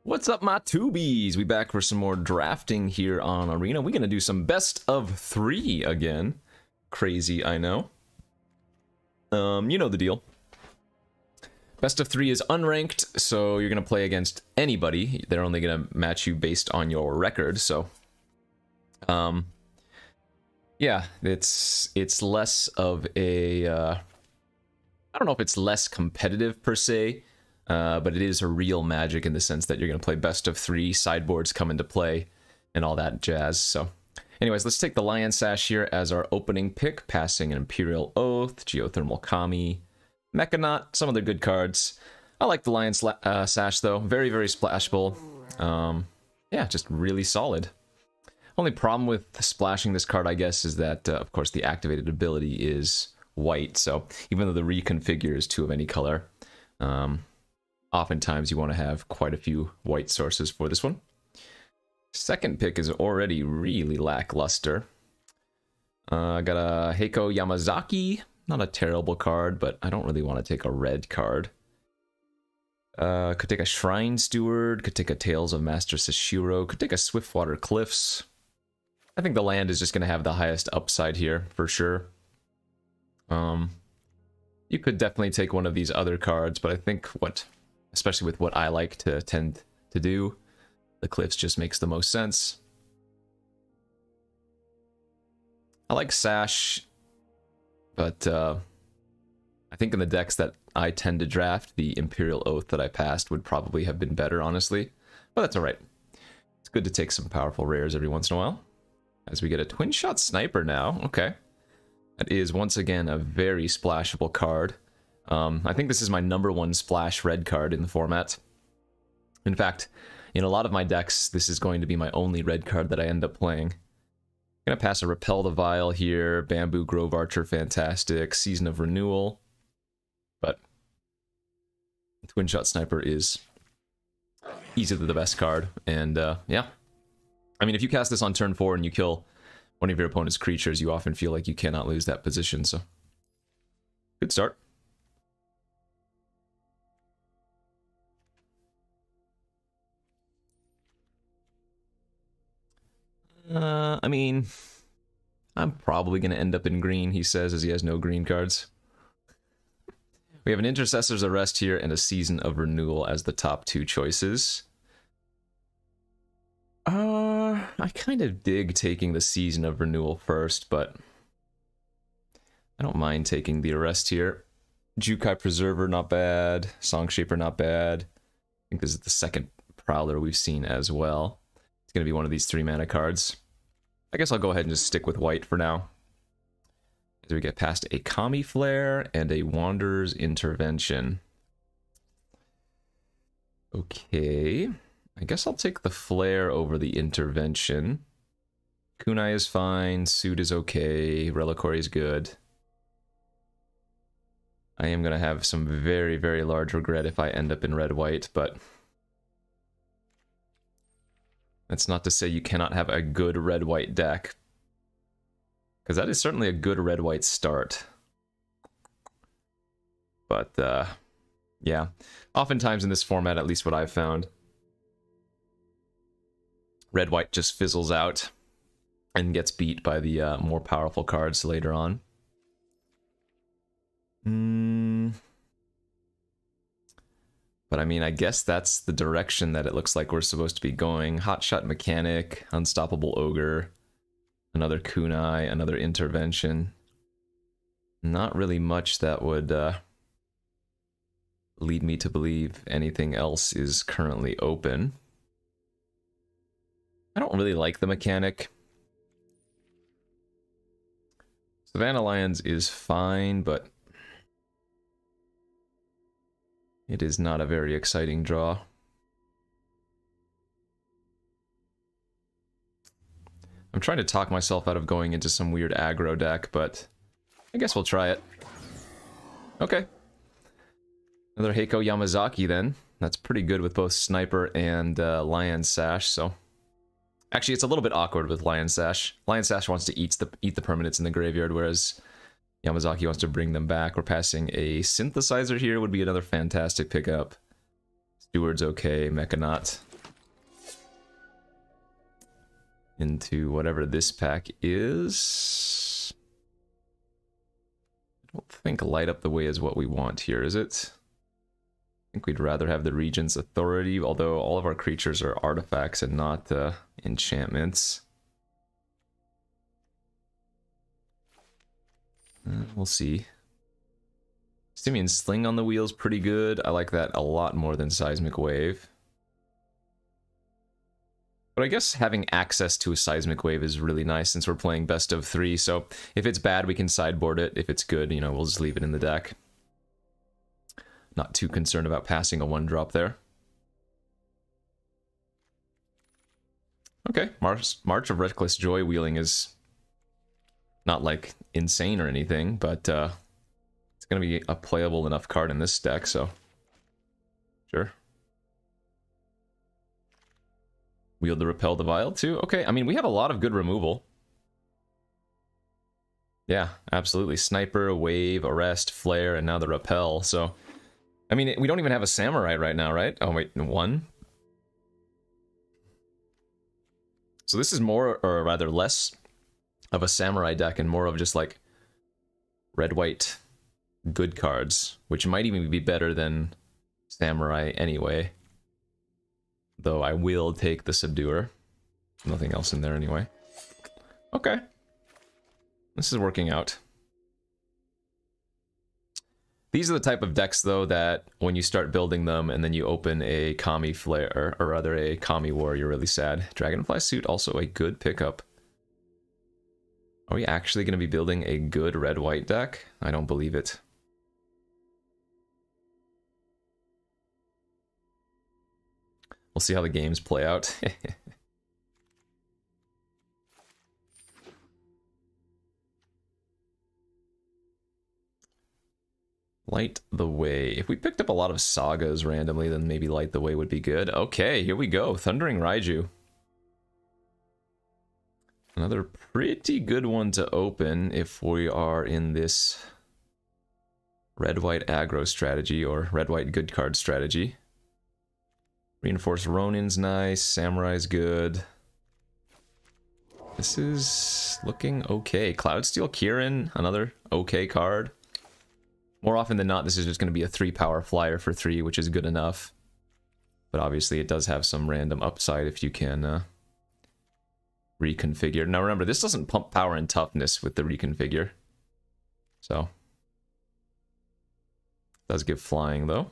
What's up, my tubies? We back for some more drafting here on Arena. We're gonna do some best of 3 again. Crazy, I know. You know the deal. Best of 3 is unranked, so you're gonna play against anybody. They're only gonna match you based on your record. So, yeah, it's less of a. I don't know if it's less competitive per se. But it is a real Magic in the sense that you're going to play best of 3, sideboards come into play, and all that jazz. So, anyways, let's take the Lion Sash here as our opening pick, passing an Imperial Oath, Geothermal Kami, Mechanaut, some of the good cards. I like the Lion Sash, though. Very, very splashable. Yeah, just really solid. Only problem with splashing this card, I guess, is that, of course, the activated ability is white. So, even though the reconfigure is 2 of any color, oftentimes you want to have quite a few white sources for this one. Second pick is already really lackluster. I got a Heiko Yamazaki. Not a terrible card, but I don't really want to take a red card. Could take a Shrine Steward, could take a Tales of Master Sashiro, could take a Swiftwater Cliffs. I think the land is just going to have the highest upside here, for sure. You could definitely take one of these other cards, but I think especially with what I like to tend to do, the Cliffs just makes the most sense. I like Sash, but I think in the decks that I tend to draft, the Imperial Oath that I passed would probably have been better, honestly. But that's alright. It's good to take some powerful rares every once in a while. As we get a Twin Shot Sniper now. Okay. That is, once again, a very splashable card. I think this is my #1 splash red card in the format. In fact, in a lot of my decks, this is going to be my only red card that I end up playing. I'm going to pass a Repel the Vile here, Bamboo Grove Archer, fantastic, Season of Renewal. But Twin Shot Sniper is easily the best card, and yeah. I mean, if you cast this on turn 4 and you kill one of your opponent's creatures, you often feel like you cannot lose that position, so good start. I mean, I'm probably going to end up in green, he says, as he has no green cards. We have an Intercessor's Arrest here and a Season of Renewal as the top 2 choices. I kind of dig taking the Season of Renewal first, but I don't mind taking the Arrest here. Jukai Preserver, not bad. Songshaper, not bad. I think this is the second Prowler we've seen as well. It's going to be one of these 3-mana cards. I guess I'll go ahead and just stick with white for now. As we get past a Kami Flare and a Wanderer's Intervention. Okay. I guess I'll take the Flare over the Intervention. Kunai is fine, Suit is okay, Reliquary is good. I am going to have some very, very large regret if I end up in red-white, but that's not to say you cannot have a good red-white deck, because that is certainly a good red-white start. But, yeah. Oftentimes in this format, at least what I've found, red-white just fizzles out and gets beat by the more powerful cards later on. But I mean, I guess that's the direction that it looks like we're supposed to be going. Hotshot Mechanic, Unstoppable Ogre, another Kunai, another Intervention. Not really much that would lead me to believe anything else is currently open. I don't really like the mechanic. Savannah Lions is fine, but it is not a very exciting draw. I'm trying to talk myself out of going into some weird aggro deck, but I guess we'll try it. Okay. Another Heiko Yamazaki then. That's pretty good with both Sniper and Lion Sash, so actually, it's a little bit awkward with Lion Sash. Lion Sash wants to eat the permanents in the graveyard, whereas Yamazaki wants to bring them back. We're passing a Synthesizer here, would be another fantastic pickup. Steward's okay, Mechanaut. into whatever this pack is. I don't think Light Up the Way is what we want here, is it? I think we'd rather have the Regent's Authority, although all of our creatures are artifacts and not enchantments. We'll see. Simian Sling on the wheel's pretty good. I like that a lot more than Seismic Wave. But I guess having access to a Seismic Wave is really nice since we're playing best of 3, so if it's bad, we can sideboard it. If it's good, you know, we'll just leave it in the deck. Not too concerned about passing a 1-drop there. Okay, March of Reckless Joy wheeling is not, like, insane or anything, but it's going to be a playable enough card in this deck, so sure. Wield the Repel the Vile too? Okay, I mean, we have a lot of good removal. Yeah, absolutely. Sniper, Wave, Arrest, Flare, and now the Repel. So, I mean, we don't even have a Samurai right now, right? Oh, wait, 1? So this is more, or rather less, of a Samurai deck and more of just, like, red-white good cards, which might even be better than Samurai anyway. Though I will take the Subduer. Nothing else in there anyway. Okay. This is working out. These are the type of decks, though, that when you start building them and then you open a Kami Flare, or rather a Kami War, you're really sad. Dragonfly Suit, also a good pickup. Are we actually going to be building a good red-white deck? I don't believe it. We'll see how the games play out. Light the Way. If we picked up a lot of sagas randomly, then maybe Light the Way would be good. Okay, here we go. Thundering Raiju. Another pretty good one to open if we are in this red-white aggro strategy or red-white good card strategy. Reinforced Ronin's nice, Samurai's good. This is looking okay. Cloudsteel Kirin, another okay card. More often than not, this is just going to be a 3-power flyer for 3, which is good enough. But obviously it does have some random upside if you can reconfigure. Now remember, this doesn't pump power and toughness with the reconfigure. So, does give flying though.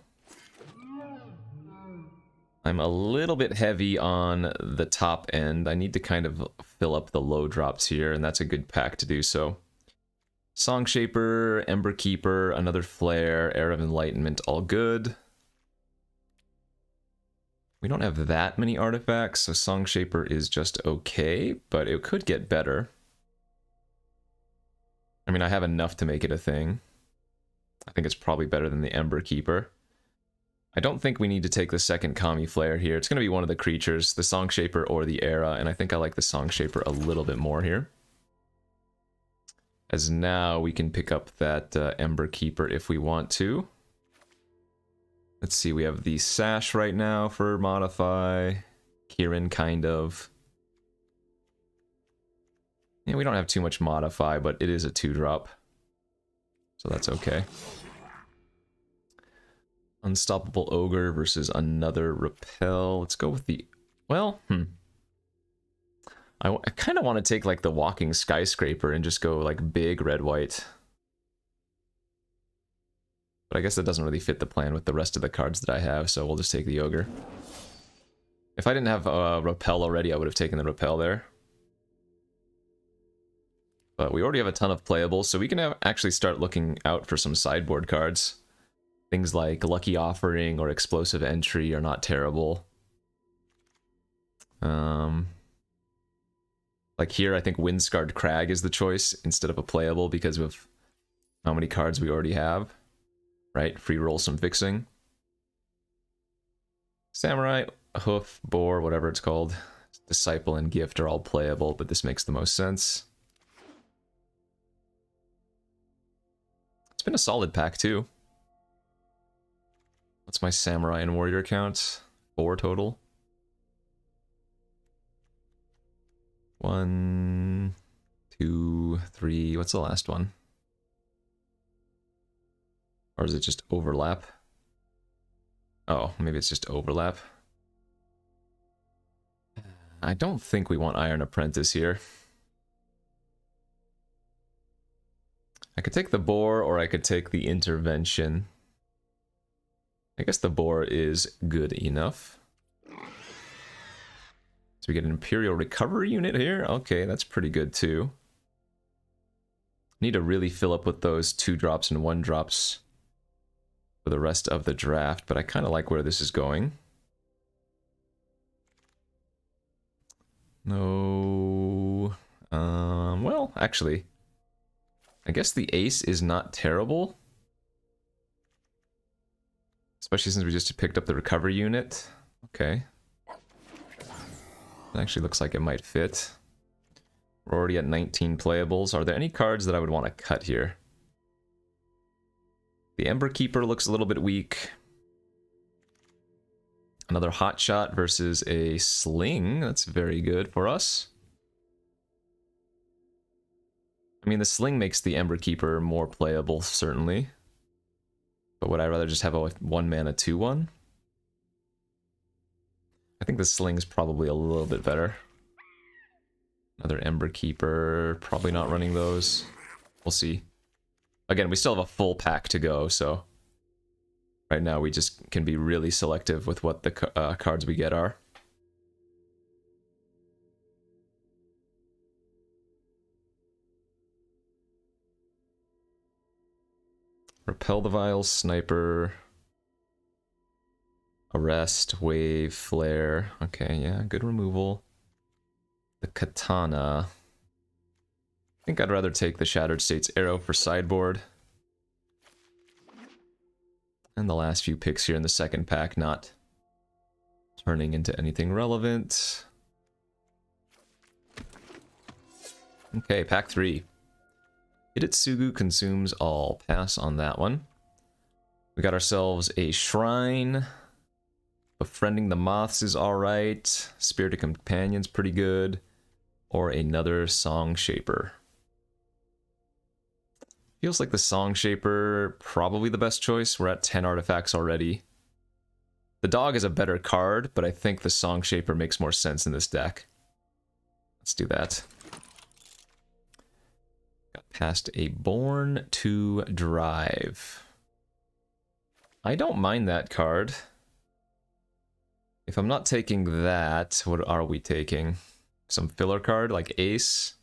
I'm a little bit heavy on the top end. I need to kind of fill up the low drops here, and that's a good pack to do so. Song Shaper, Ember Keeper, another Flare, Air of Enlightenment, all good. We don't have that many artifacts, so Song Shaper is just okay, but it could get better. I mean, I have enough to make it a thing. I think it's probably better than the Ember Keeper. I don't think we need to take the second Kami Flare here. It's going to be one of the creatures, the Song Shaper or the Era, and I think I like the Song Shaper a little bit more here. As now we can pick up that Ember Keeper if we want to. Let's see, we have the Sash right now for Modify. Kirin, kind of. Yeah, we don't have too much Modify, but it is a 2-drop. So that's okay. Unstoppable Ogre versus another Repel. Let's go with the... Well, I kind of want to take, like, the Walking Skyscraper and just go, like, big red-white. But I guess that doesn't really fit the plan with the rest of the cards that I have, so we'll just take the Ogre. If I didn't have Repel already, I would have taken the Repel there. But we already have a ton of playables, so we can actually start looking out for some sideboard cards. Things like Lucky Offering or Explosive Entry are not terrible. Like here, I think Windscarred Crag is the choice instead of a playable because of how many cards we already have. Right? Free roll some fixing. Samurai, Hoof, Boar, whatever it's called. Disciple and Gift are all playable, but this makes the most sense. It's been a solid pack too. What's my Samurai and Warrior count? 4 total. 1, 2, 3. What's the last one? Or is it just overlap? Oh, maybe it's just overlap. I don't think we want Iron Apprentice here. I could take the Boar, or I could take the Intervention. I guess the Boar is good enough. So we get an Imperial Recovery unit here? Okay, that's pretty good too. Need to really fill up with those 2-drops and 1-drops for the rest of the draft, but I kind of like where this is going. No... well, actually, I guess the Ace is not terrible. Especially since we just picked up the Recovery unit. Okay. It actually looks like it might fit. We're already at 19 playables. Are there any cards that I would want to cut here? The Ember Keeper looks a little bit weak. Another Hot Shot versus a Sling. That's very good for us. I mean, the Sling makes the Ember Keeper more playable, certainly. But would I rather just have a 1-mana 2/1? I think the Sling's probably a little bit better. Another Ember Keeper. Probably not running those. We'll see. Again, we still have a full pack to go, so... right now we just can be really selective with what the cards we get are. Repel the Vial, Sniper... Arrest, Wave, Flare. Okay, yeah, good removal. The Katana. I think I'd rather take the Shattered States Arrow for sideboard. And the last few picks here in the second pack not turning into anything relevant. Okay, pack 3. Hidetsugu consumes all. Pass on that one. We got ourselves a Shrine. Befriending the Moths is alright. Spirited Companion's pretty good. Or another Song Shaper. Feels like the Song Shaper probably the best choice. We're at 10 artifacts already. The Dog is a better card, but I think the Song Shaper makes more sense in this deck. Let's do that. Got past a Born to Drive. I don't mind that card. If I'm not taking that, what are we taking? Some filler card like Ace.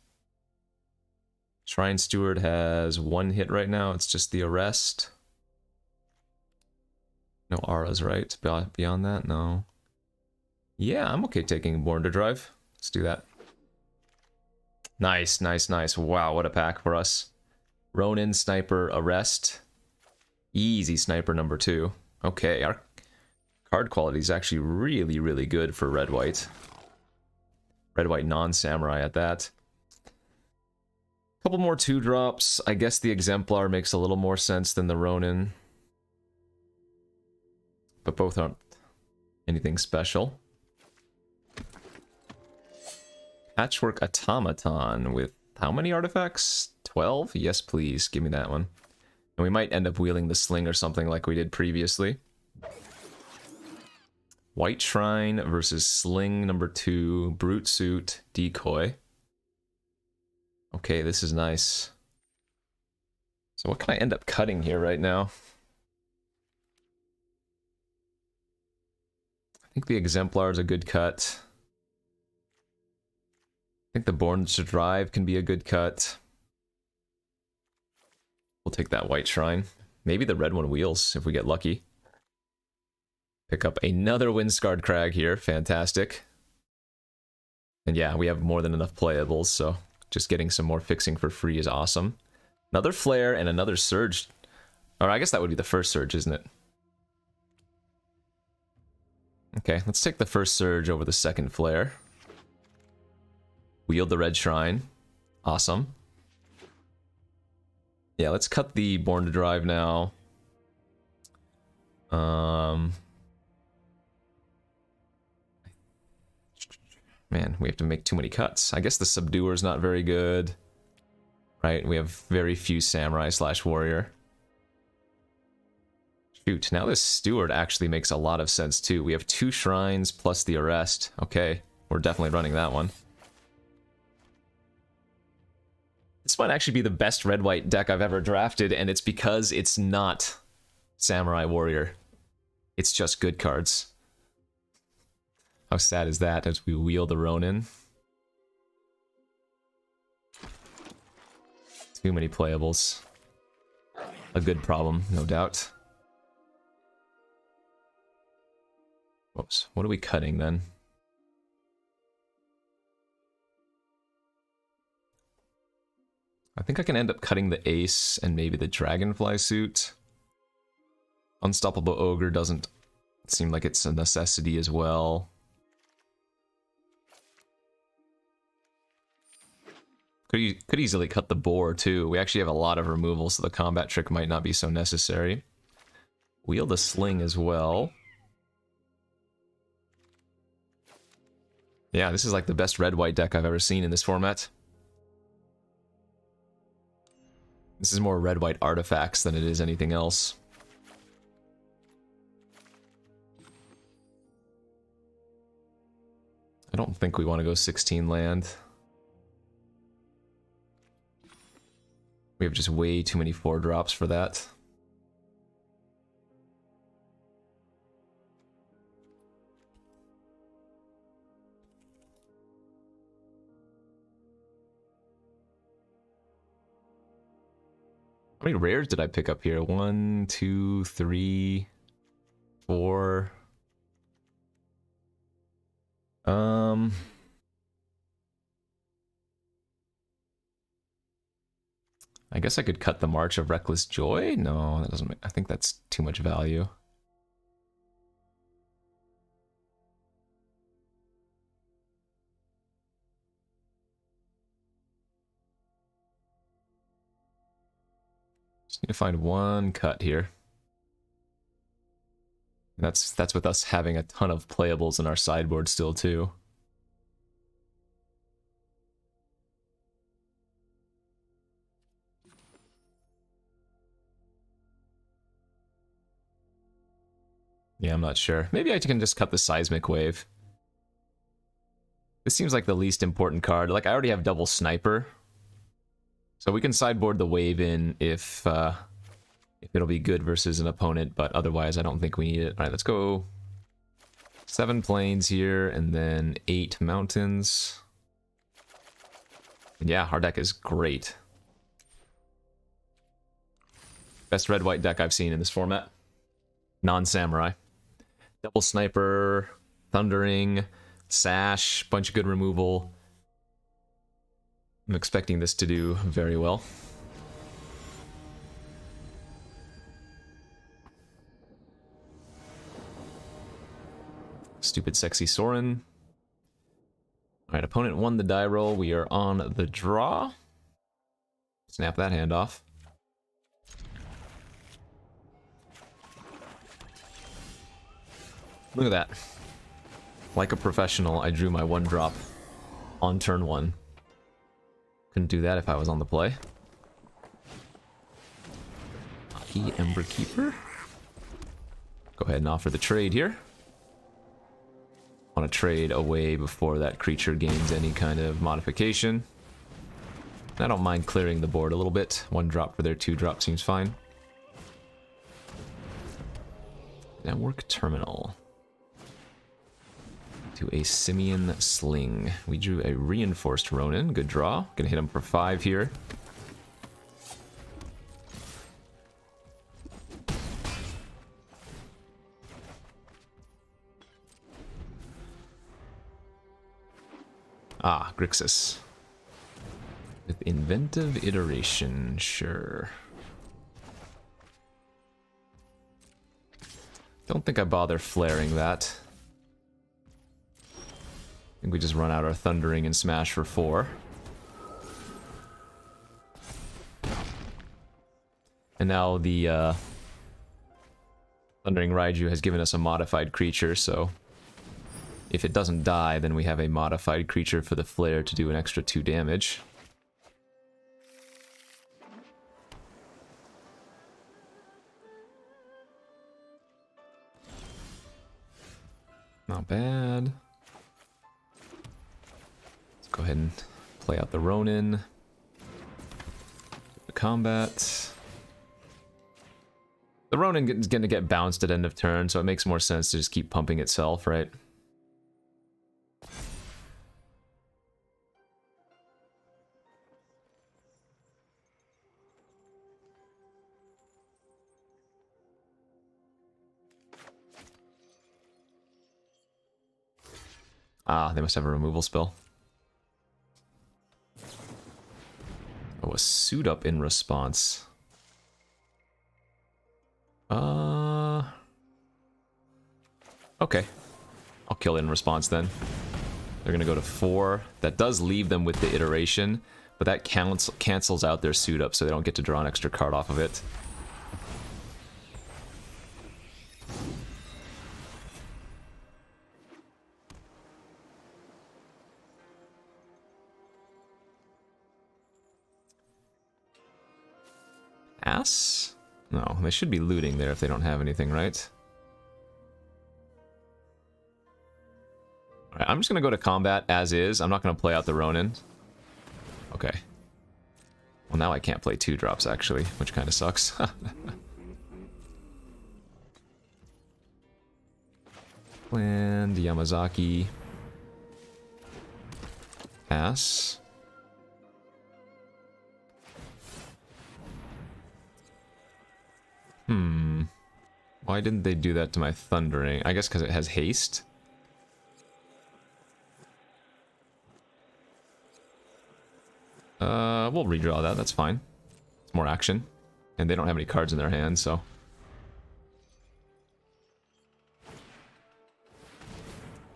Shrine Steward has 1 hit right now. It's just the Arrest. No auras, right? Beyond that, no. Yeah, I'm okay taking Born to Drive. Let's do that. Nice, nice, nice. Wow, what a pack for us. Ronin, Sniper, Arrest. Easy Sniper number 2. Okay, our card quality is actually really, really good for red-white. Red-white non-samurai at that. Couple more 2-drops. I guess the Exemplar makes a little more sense than the Ronin. But both aren't anything special. Patchwork Automaton with how many artifacts? 12? Yes, please. Give me that one. And we might end up wheeling the Sling or something like we did previously. White Shrine versus Sling number 2, Brute Suit, Decoy. Okay, this is nice. So what can I end up cutting here right now? I think the Exemplar is a good cut. I think the Born to Drive can be a good cut. We'll take that White Shrine. Maybe the red one wheels if we get lucky. Pick up another Windscarred Crag here. Fantastic. And yeah, we have more than enough playables, so just getting some more fixing for free is awesome. Another Flare and another Surge. Or I guess that would be the first Surge, isn't it? Okay, let's take the first Surge over the second Flare. Wield the Red Shrine. Awesome. Yeah, let's cut the Born to Drive now. Man, we have to make too many cuts. I guess the Subduer's not very good. Right, we have very few Samurai / Warrior. Shoot, now this Steward actually makes a lot of sense too. We have 2 Shrines plus the Arrest. Okay, we're definitely running that one. This might actually be the best red-white deck I've ever drafted, and it's because it's not Samurai Warrior. It's just good cards. How sad is that as we wheel the Ronin? Too many playables. A good problem, no doubt. Whoops, what are we cutting then? I think I can end up cutting the Ace and maybe the Dragonfly suit. Unstoppable Ogre doesn't seem like it's a necessity as well. Could easily cut the Boar too. We actually have a lot of removal, so the combat trick might not be so necessary. Wheel the Sling as well. Yeah, this is like the best red-white deck I've ever seen in this format. This is more red-white artifacts than it is anything else. I don't think we want to go 16 land. We have just way too many 4-drops for that. How many rares did I pick up here? 1, 2, 3, 4. I guess I could cut the March of Reckless Joy? No, that doesn't make, I think that's too much value. Just need to find one cut here. And that's with us having a ton of playables in our sideboard still too. Yeah, I'm not sure. Maybe I can just cut the Seismic Wave. This seems like the least important card. Like, I already have double Sniper. So we can sideboard the Wave in if it'll be good versus an opponent, but otherwise I don't think we need it. Alright, let's go 7 plains here, and then 8 mountains. And yeah, our deck is great. Best red-white deck I've seen in this format. Non-samurai. Double Sniper, Thundering, Sash, bunch of good removal. I'm expecting this to do very well. Stupid Sexy Sorin. Alright, opponent won the die roll. We are on the draw. Snap that hand off. Look at that. Like a professional, I drew my 1-drop on turn 1. Couldn't do that if I was on the play. Aki Ember Keeper. Go ahead and offer the trade here. Want to trade away before that creature gains any kind of modification. I don't mind clearing the board a little bit. 1 drop for their 2-drop seems fine. Network Terminal. To a Simian Sling. We drew a Reinforced Ronin. Good draw. Gonna hit him for 5 here. Ah, Grixis. With Inventive Iteration, sure. Don't think I bother flaring that. I think we just run out our Thundering and smash for 4. And now the Thundering Raiju has given us a modified creature, so if it doesn't die, then we have a modified creature for the flare to do an extra 2 damage. Not bad. Let's go ahead and play out the Ronin. The combat. The Ronin is going to get bounced at end of turn, so it makes more sense to just keep pumping itself, right? Ah, they must have a removal spell. Oh, a suit up in response. Okay. I'll kill it in response then. They're gonna go to 4. That does leave them with the iteration, but that cancels out their suit up, so they don't get to draw an extra card off of it. Ass? No, they should be looting there if they don't have anything, right? Alright, I'm just gonna go to combat as is. I'm not gonna play out the Ronin. Okay. Well, now I can't play 2-drops, actually, which kind of sucks. Land, Yamazaki. Pass. Why didn't they do that to my Thundering? I guess because it has haste? We'll redraw that, that's fine. It's more action. And they don't have any cards in their hand, so...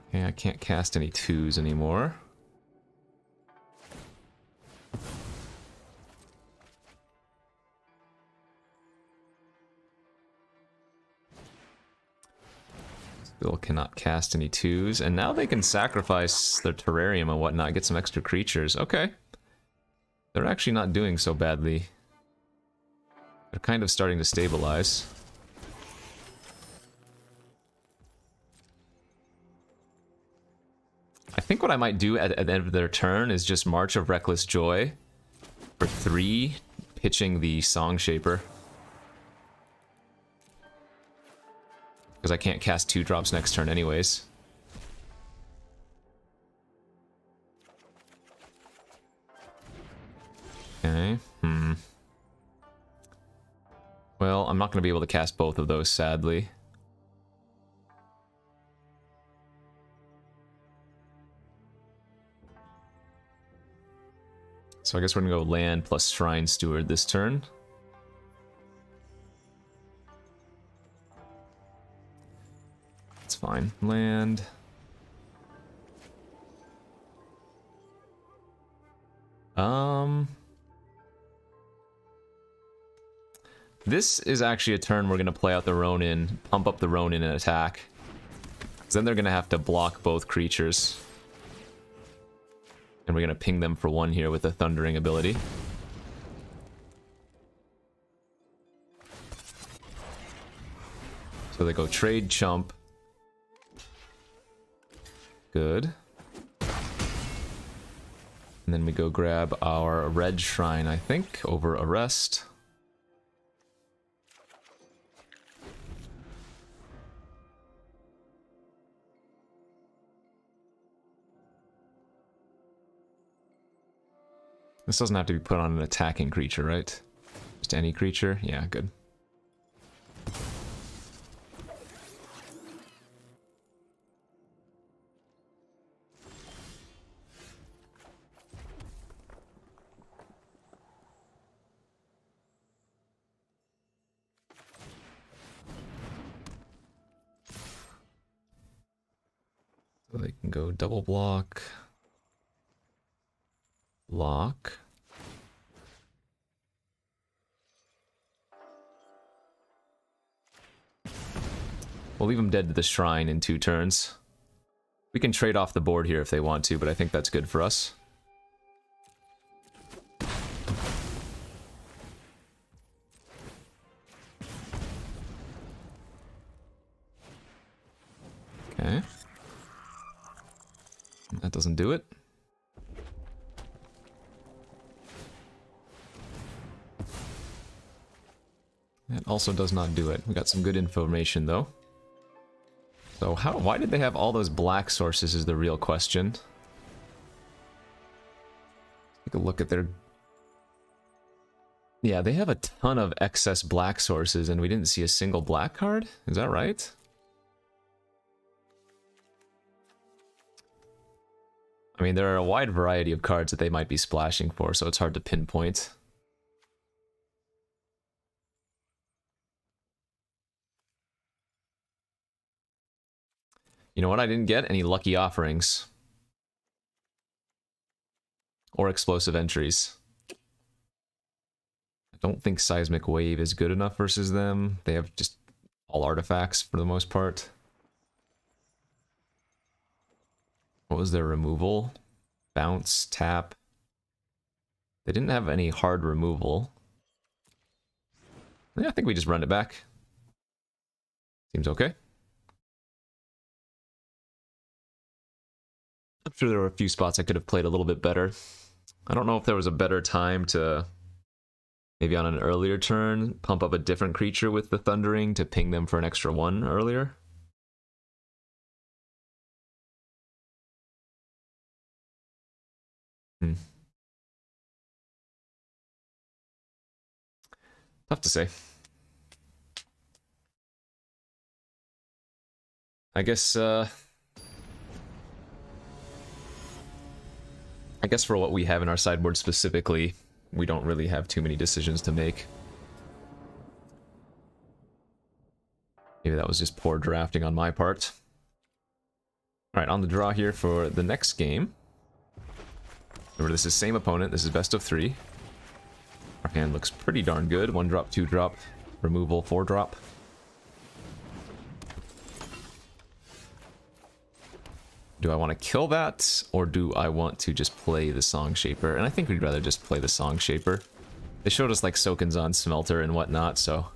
Okay, I can't cast any 2s anymore. Still cannot cast any 2s, and now they can sacrifice their terrarium and whatnot, get some extra creatures. Okay. They're actually not doing so badly. They're kind of starting to stabilize. I think what I might do at the end of their turn is just March of Reckless Joy for 3, pitching the Song Shaper. Because I can't cast 2-drops next turn anyways. Okay, Well, I'm not going to be able to cast both of those, sadly. So I guess we're going to go land plus Shrine Steward this turn. That's fine. Land. This is actually a turn we're going to play out the Ronin, pump up the Ronin and attack. Then they're going to have to block both creatures. And we're going to ping them for 1 here with the Thundering ability. So they go trade chump. Good. And then we go grab our red shrine, I think, over arrest. This doesn't have to be put on an attacking creature, right? Just any creature? Yeah, good. So they can go double block. Lock. We'll leave him dead to the shrine in 2 turns. We can trade off the board here if they want to, but I think that's good for us. Okay. That doesn't do it. That also does not do it. We got some good information though. So why did they have all those black sources is the real question. Take a look at their... Yeah, they have a ton of excess black sources and we didn't see a single black card? Is that right? I mean, there are a wide variety of cards that they might be splashing for, so it's hard to pinpoint. You know what? I didn't get any lucky offerings. Or explosive entries. I don't think Seismic Wave is good enough versus them. They have just all artifacts for the most part. What was their removal? Bounce, tap. They didn't have any hard removal. Yeah, I think we just run it back. Seems okay. I'm sure there were a few spots I could have played a little bit better. I don't know if there was a better time to, maybe on an earlier turn, pump up a different creature with the Thundering to ping them for an extra 1 earlier. Tough to say. I guess for what we have in our sideboard specifically, we don't really have too many decisions to make. Maybe that was just poor drafting on my part. Alright, on the draw here for the next game. Remember, this is same opponent, this is best of 3. Our hand looks pretty darn good. 1 drop, 2 drop, removal, 4 drop. Do I want to kill that, or do I want to just play the Song Shaper? And I think we'd rather just play the Song Shaper. They showed us like Soken's on Smelter and whatnot, so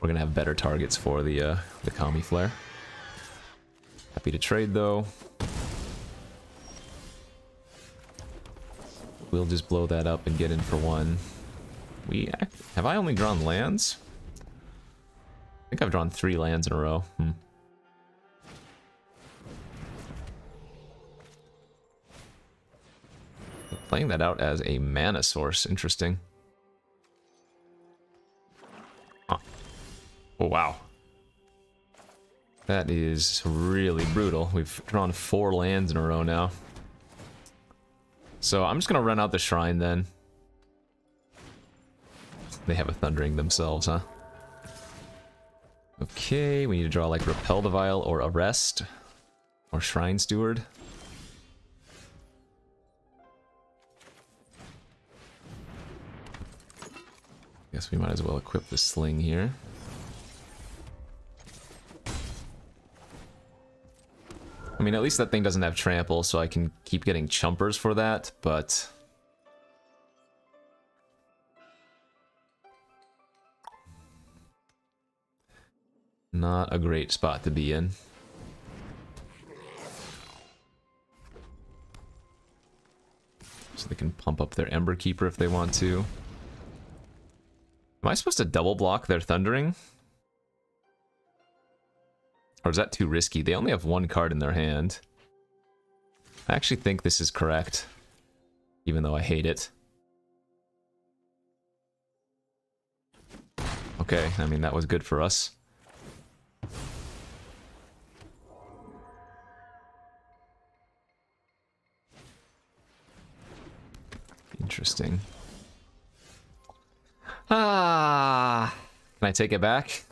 we're gonna have better targets for the Kami Flare. Happy to trade though. We'll just blow that up and get in for 1. Have I only drawn lands? I think I've drawn 3 lands in a row. Playing that out as a mana source, interesting. Huh. Oh wow. That is really brutal. We've drawn 4 lands in a row now. So I'm just gonna run out the Shrine then. They have a Thundering themselves, huh? Okay, we need to draw like Repel the Vial or Arrest. Or Shrine Steward. Guess we might as well equip the Sling here. I mean, at least that thing doesn't have Trample, so I can keep getting Chumpers for that, but... not a great spot to be in. So they can pump up their Ember Keeper if they want to. Am I supposed to double block their Thundering? Or is that too risky? They only have 1 card in their hand. I actually think this is correct, even though I hate it. Okay, I mean, that was good for us. Interesting. Ah! Can I take it back?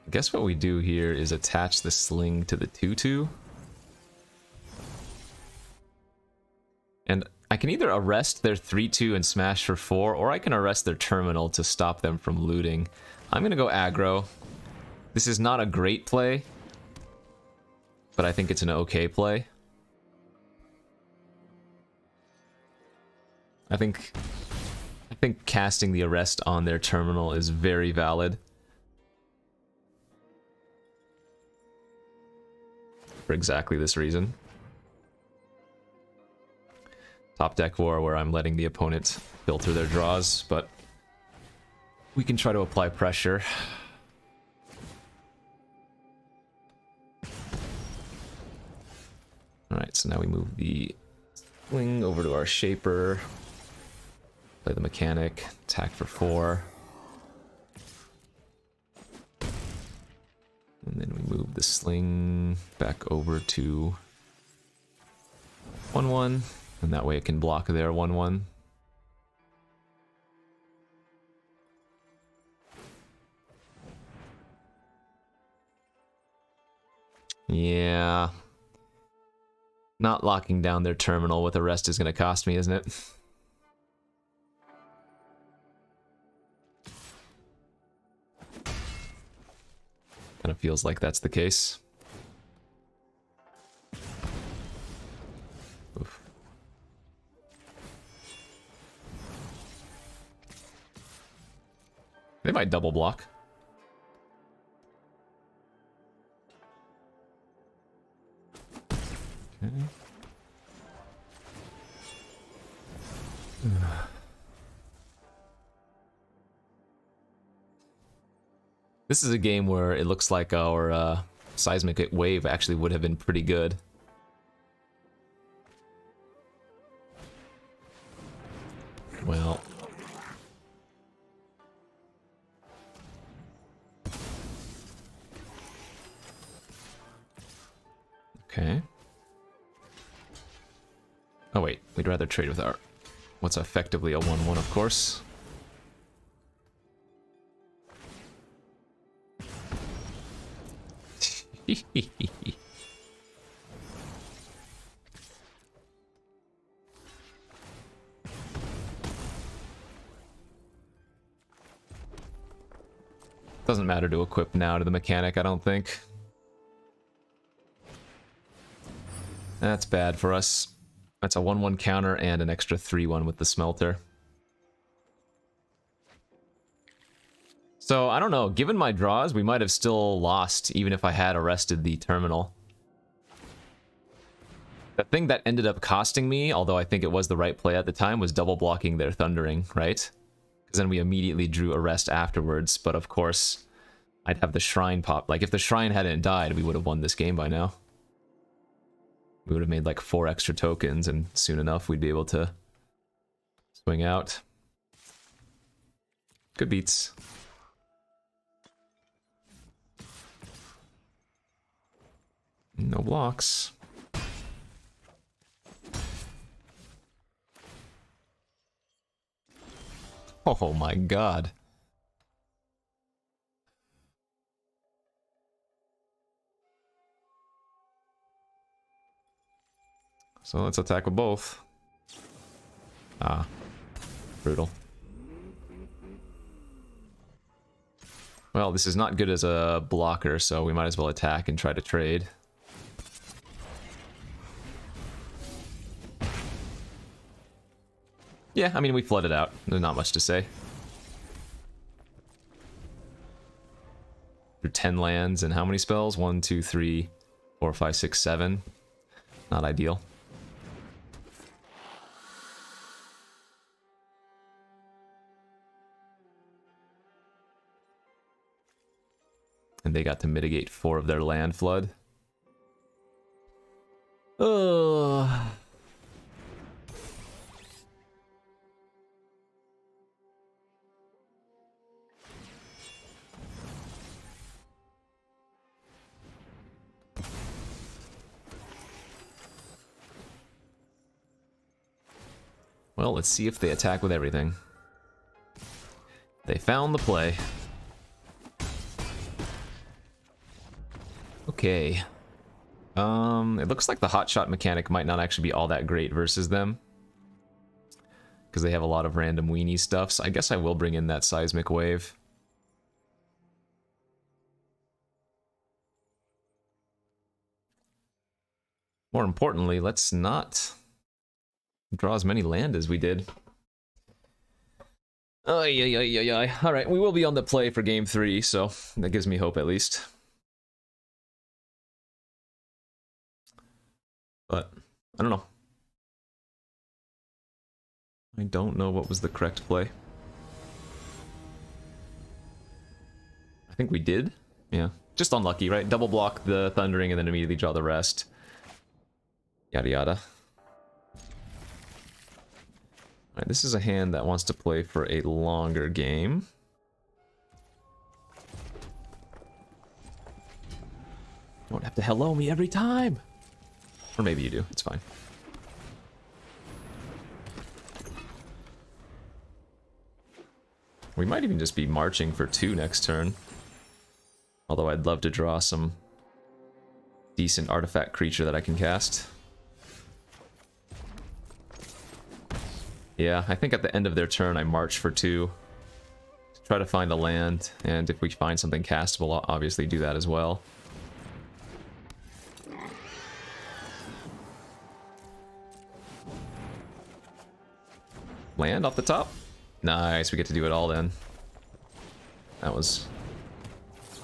I guess what we do here is attach the Sling to the 2/2. And I can either arrest their 3-2 and smash for 4, or I can arrest their terminal to stop them from looting. I'm gonna go aggro. This is not a great play, but I think it's an okay play. I think casting the arrest on their terminal is very valid. For exactly this reason. Top deck war where I'm letting the opponent filter their draws, but we can try to apply pressure. Alright, so now we move the swing over to our shaper. Play the mechanic, attack for 4. And then we move the sling back over to 1-1, and that way it can block their 1-1. Yeah. Not locking down their terminal with arrest is going to cost me, isn't it? Kind of feels like that's the case. Oof. They might double block. Okay. This is a game where it looks like our seismic wave actually would have been pretty good. Well. Okay. Oh wait, we'd rather trade with our what's effectively a 1-1, of course. Doesn't matter to equip now to the mechanic, I don't think. That's bad for us. That's a 1-1 counter and an extra 3-1 with the smelter. So, I don't know, given my draws, we might have still lost, even if I had arrested the terminal. The thing that ended up costing me, although I think it was the right play at the time, was double blocking their Thundering, right? Because then we immediately drew arrest afterwards, but of course, I'd have the Shrine pop. Like, if the Shrine hadn't died, we would have won this game by now. We would have made like 4 extra tokens, and soon enough, we'd be able to swing out. Good beats. No blocks. Oh my god. So let's attack with both. Ah. Brutal. Well, this is not good as a blocker, so we might as well attack and try to trade. Yeah, I mean, we flooded out. There's not much to say. Through 10 lands and how many spells? 1, 2, 3, 4, 5, 6, 7. Not ideal. And they got to mitigate 4 of their land flood. Ugh. Well, let's see if they attack with everything. They found the play. Okay. It looks like the hotshot mechanic might not actually be all that great versus them. because they have a lot of random weenie stuff. So I guess I will bring in that Seismic Wave. More importantly, let's not draw as many land as we did. Oh, yeah. Alright, we will be on the play for game 3, so that gives me hope at least. But, I don't know. I don't know what was the correct play. I think we did. Yeah. Just unlucky, right? Double block the Thundering and then immediately draw the rest. Yada yada. Alright, this is a hand that wants to play for a longer game. You don't have to hello me every time! Or maybe you do, it's fine. We might even just be marching for 2 next turn. Although I'd love to draw some decent artifact creature that I can cast. Yeah, I think at the end of their turn I march for 2. To try to find a land, and if we find something castable, I'll obviously do that as well. Land off the top? Nice, we get to do it all then. That was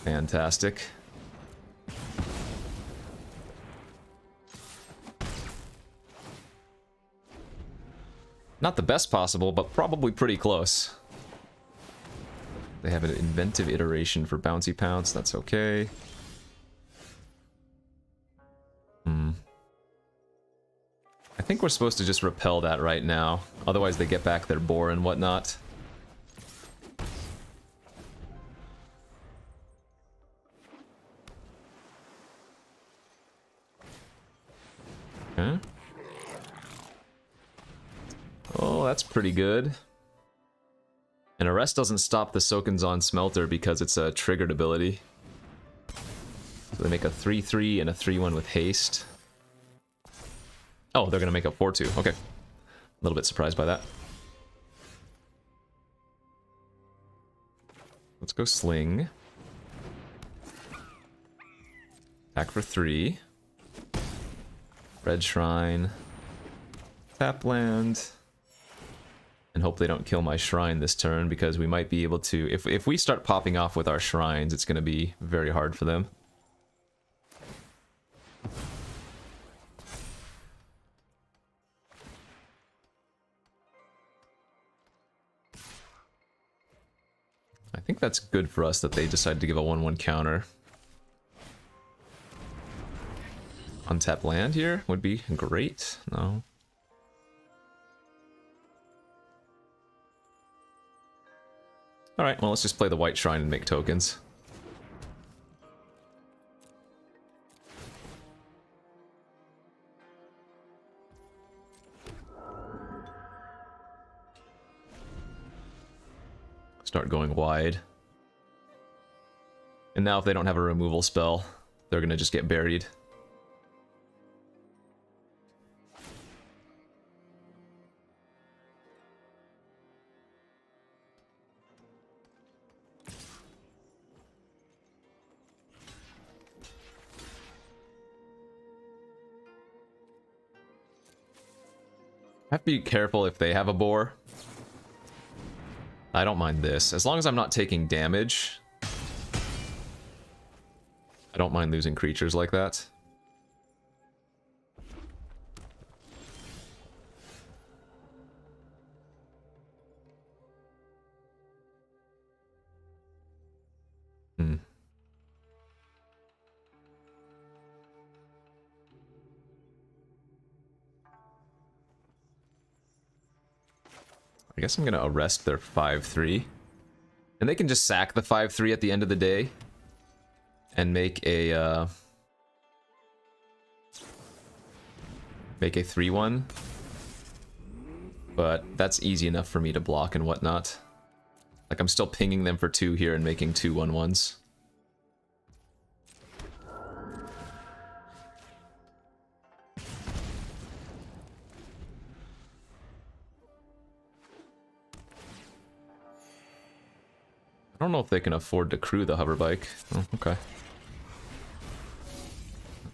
fantastic. Not the best possible, but probably pretty close. They have an inventive iteration for Bouncy Pounce, that's okay. I think we're supposed to just repel that right now. Otherwise they get back their boar and whatnot. Okay. Oh, that's pretty good. And Arrest doesn't stop the Sokenzon Smelter because it's a triggered ability. So they make a 3-3 and a 3-1 with haste. Oh, they're gonna make a 4-2. Okay. A little bit surprised by that. Let's go Sling. Attack for 3. Red Shrine. Tap land. And hope they don't kill my shrine this turn, because we might be able to... If we start popping off with our shrines, it's going to be very hard for them. I think that's good for us that they decided to give a 1-1 counter. Untap land here would be great. No. Alright, well, let's just play the White Shrine and make tokens. Start going wide. And now if they don't have a removal spell, they're gonna just get buried. I have to be careful if they have a boar. I don't mind this. As long as I'm not taking damage, I don't mind losing creatures like that. I guess I'm gonna arrest their 5-3. And they can just sack the 5-3 at the end of the day. And make a 3-1. But that's easy enough for me to block and whatnot. Like, I'm still pinging them for 2 here and making 2 1-1s. I don't know if they can afford to crew the hover bike. Oh, okay.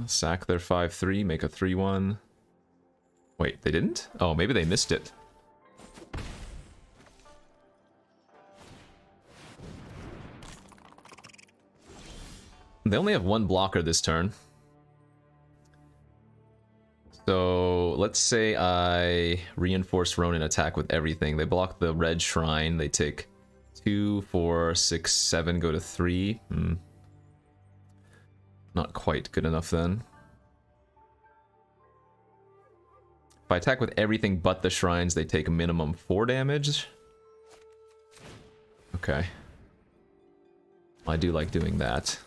Sack their 5-3, make a 3-1. Wait, they didn't? Oh, maybe they missed it. They only have one blocker this turn. So let's say I reinforce Ronin attack with everything. They block the red shrine. They take 2, 4, 6, 7, go to 3. Not quite good enough then. If I attack with everything but the shrines, they take a minimum 4 damage. Okay. I do like doing that.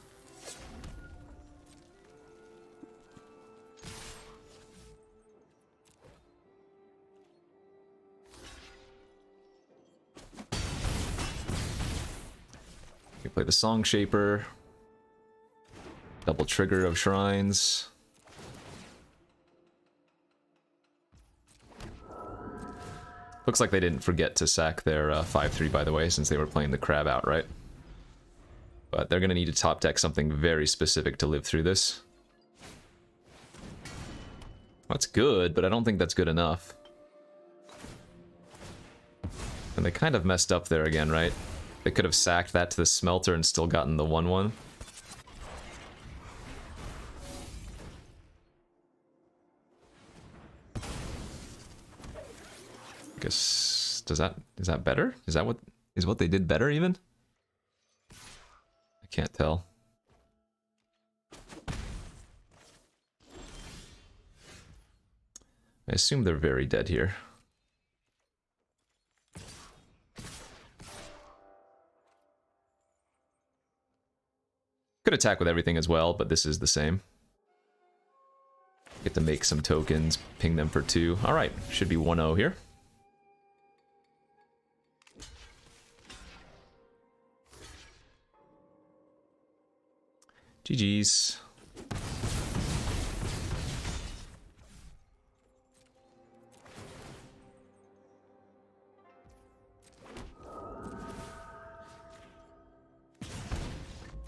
You play the Song Shaper. Double trigger of shrines. Looks like they didn't forget to sack their 5-3, by the way, since they were playing the crab out, right? But they're going to need to top deck something very specific to live through this. That's good, but I don't think that's good enough. And they kind of messed up there again, right? They could have sacked that to the smelter and still gotten the 1-1. Guess is that better? Is that what they did better even? I can't tell. I assume they're very dead here. Could attack with everything as well, but this is the same. Get to make some tokens, ping them for 2. Alright, should be 1-0 here. GG's.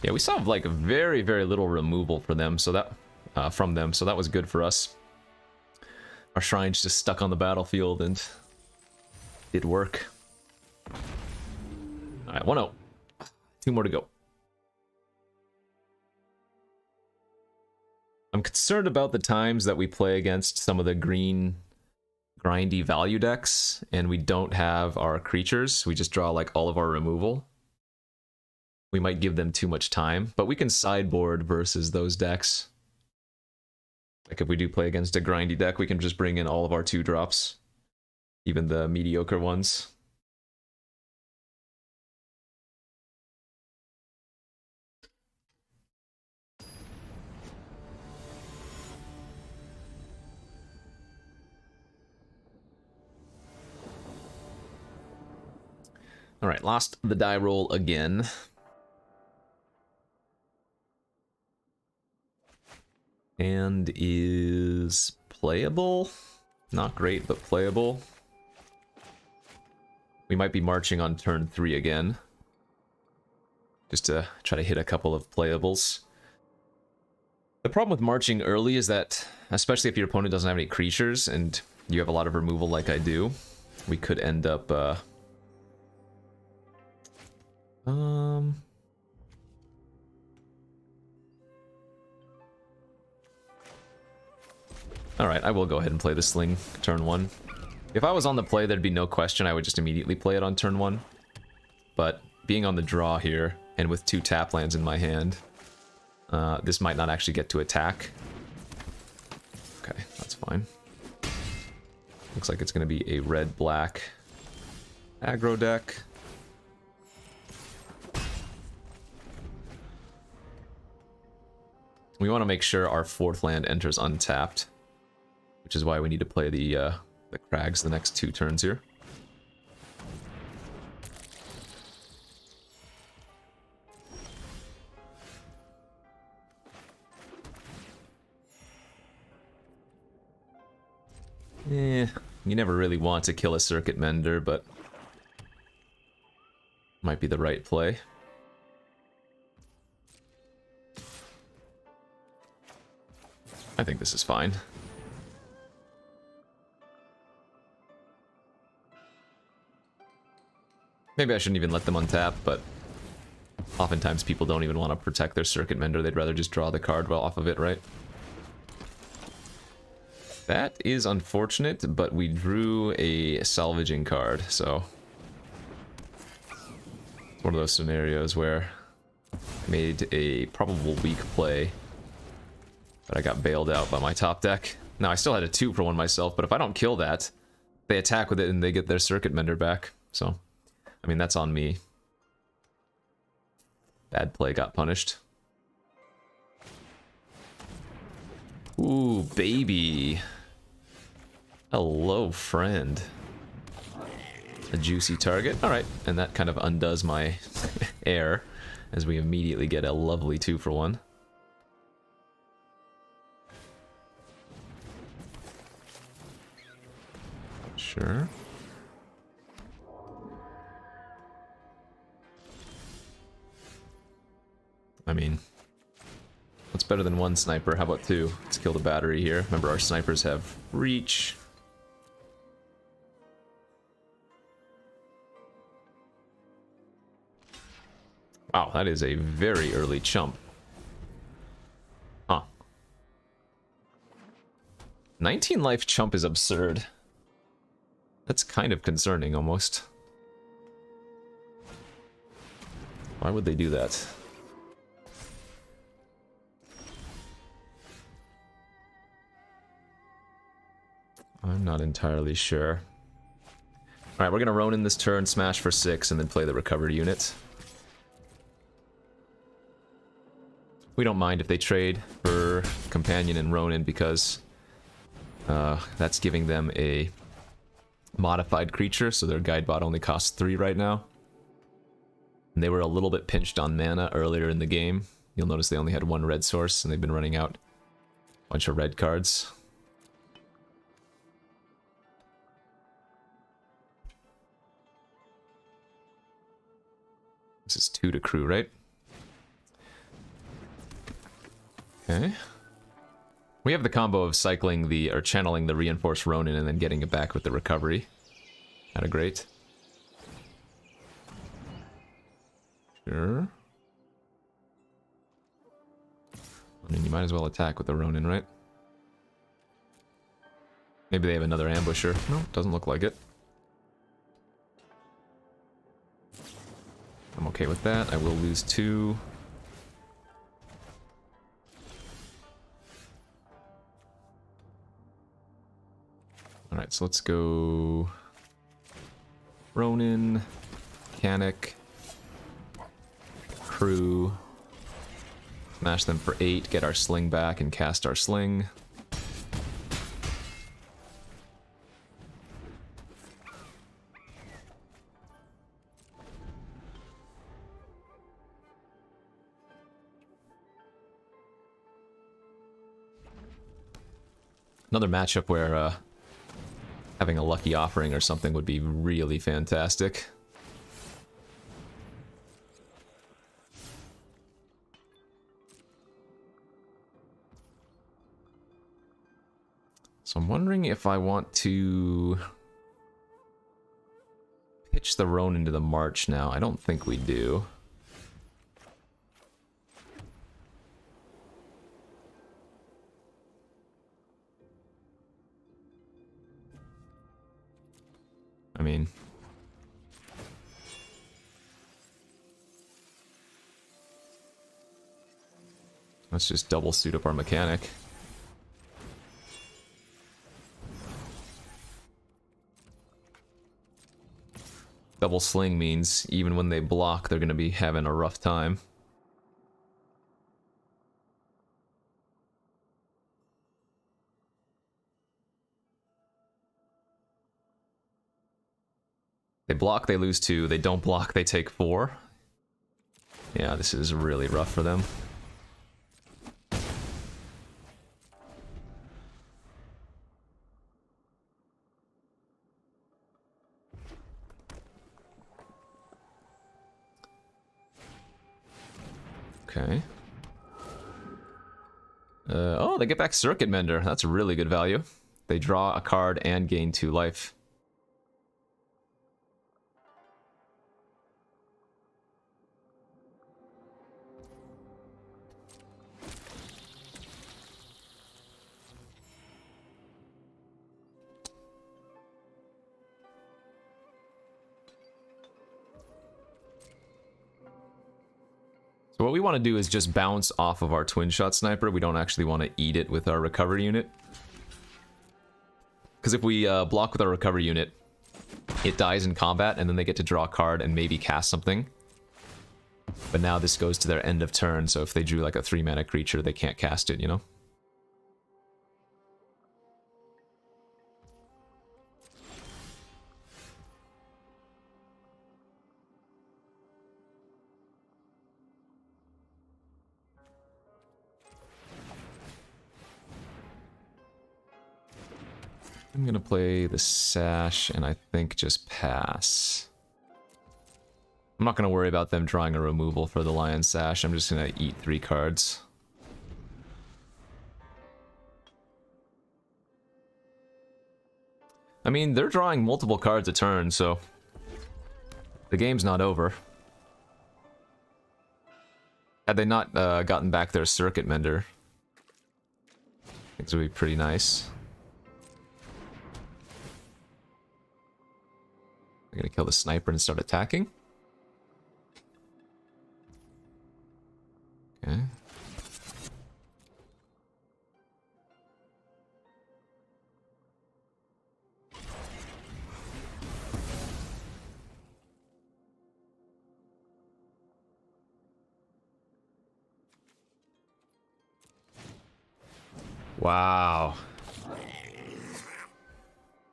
Yeah, we saw like very, very little removal for them, so that from them, so that was good for us. Our shrine's just stuck on the battlefield and did work. Alright, 1-0. 2 more to go. I'm concerned about the times that we play against some of the green grindy value decks, and we don't have our creatures. We just draw like all of our removal. We might give them too much time, but we can sideboard versus those decks. Like if we do play against a grindy deck, we can just bring in all of our 2-drops. Even the mediocre ones. Alright, lost the die roll again. And is playable. Not great, but playable. We might be marching on turn 3 again. Just to try to hit a couple of playables. The problem with marching early is that, especially if your opponent doesn't have any creatures and you have a lot of removal like I do, we could end up... Alright, I will go ahead and play the Sling turn 1. If I was on the play, there'd be no question. I would just immediately play it on turn 1. But being on the draw here, and with 2 tap lands in my hand, this might not actually get to attack. Okay, that's fine. Looks like it's going to be a red-black aggro deck. We want to make sure our 4th land enters untapped, which is why we need to play the Crags the next 2 turns here. You never really want to kill a Circuit Mender, but might be the right play. I think this is fine. Maybe I shouldn't even let them untap, but oftentimes people don't even want to protect their Circuit Mender. They'd rather just draw the card well off of it, right? That is unfortunate, but we drew a salvaging card, so it's one of those scenarios where I made a probable weak play, but I got bailed out by my top deck. Now, I still had a 2 for 1 myself, but if I don't kill that, they attack with it and they get their Circuit Mender back, so I mean, that's on me. Bad play got punished. Ooh, baby. Hello, friend. A juicy target. Alright, and that kind of undoes my air, as we immediately get a lovely 2 for 1. Sure. I mean, what's better than 1 sniper? How about 2? Let's kill the battery here. Remember, our snipers have reach. Wow, that is a very early chump. Huh. 19 life chump is absurd. That's kind of concerning, almost. Why would they do that? I'm not entirely sure. Alright, we're gonna Ronin this turn, smash for 6, and then play the recovered unit. We don't mind if they trade for Companion and Ronin, because that's giving them a modified creature, so their guide bot only costs 3 right now. And they were a little bit pinched on mana earlier in the game. You'll notice they only had 1 red source, and they've been running out a bunch of red cards. This is 2 to crew, right? Okay. We have the combo of cycling the, or channeling the Reinforced Ronin and then getting it back with the recovery. Kinda great. Sure. I mean, you might as well attack with the Ronin, right? Maybe they have another ambusher. No, doesn't look like it. I'm okay with that. I will lose 2. Alright, so let's go Ronin, Mechanic, Crew, smash them for 8, get our sling back and cast our sling. Another matchup where having a lucky offering or something would be really fantastic. So I'm wondering if I want to pitch the Ronin into the March now. I don't think we do. I mean, let's just double suit up our Mechanic. Double sling means even when they block, they're going to be having a rough time. They block, they lose 2. They don't block, they take 4. Yeah, this is really rough for them. Okay. Oh, they get back Circuit Mender. That's a really good value. They draw a card and gain 2 life. So what we want to do is just bounce off of our Twin Shot Sniper. We don't actually want to eat it with our recovery unit. Because if we block with our recovery unit, it dies in combat, and then they get to draw a card and maybe cast something. But now this goes to their end of turn, so if they drew like a 3-mana creature, they can't cast it, you know? I'm gonna play the Sash, and I think just pass. I'm not gonna worry about them drawing a removal for the Lion Sash. I'm just gonna eat 3 cards. I mean, they're drawing multiple cards a turn, so the game's not over. Had they not gotten back their Circuit Mender, things would be pretty nice. They're gonna kill the sniper and start attacking. Okay. Wow.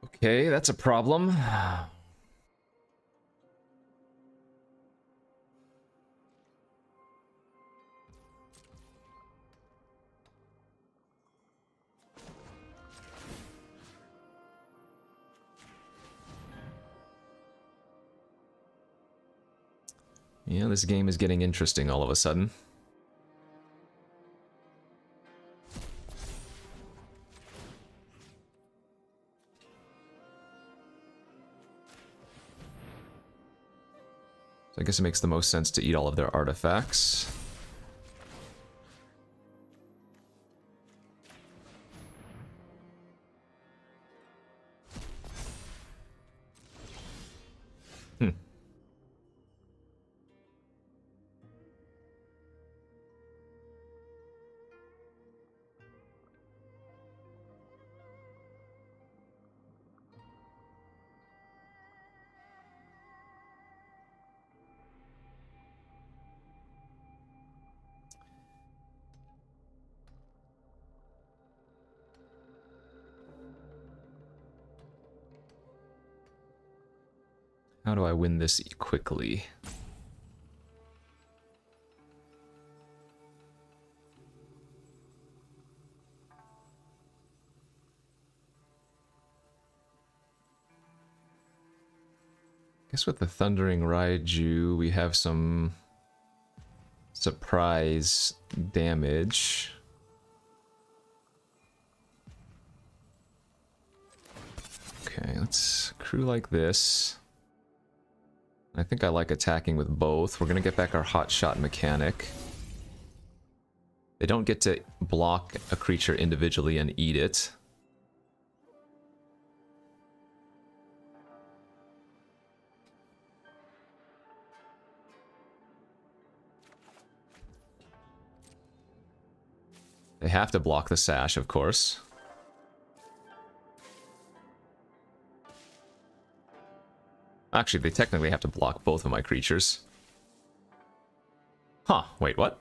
Okay, that's a problem. Yeah, this game is getting interesting all of a sudden. So I guess it makes the most sense to eat all of their artifacts. How do I win this quickly? Guess with the Thundering Raiju, we have some surprise damage. Okay, let's crew like this. I think I like attacking with both. We're gonna get back our Hot Shot mechanic. They don't get to block a creature individually and eat it. They have to block the Sash, of course. Actually, they technically have to block both of my creatures. Huh, wait, what?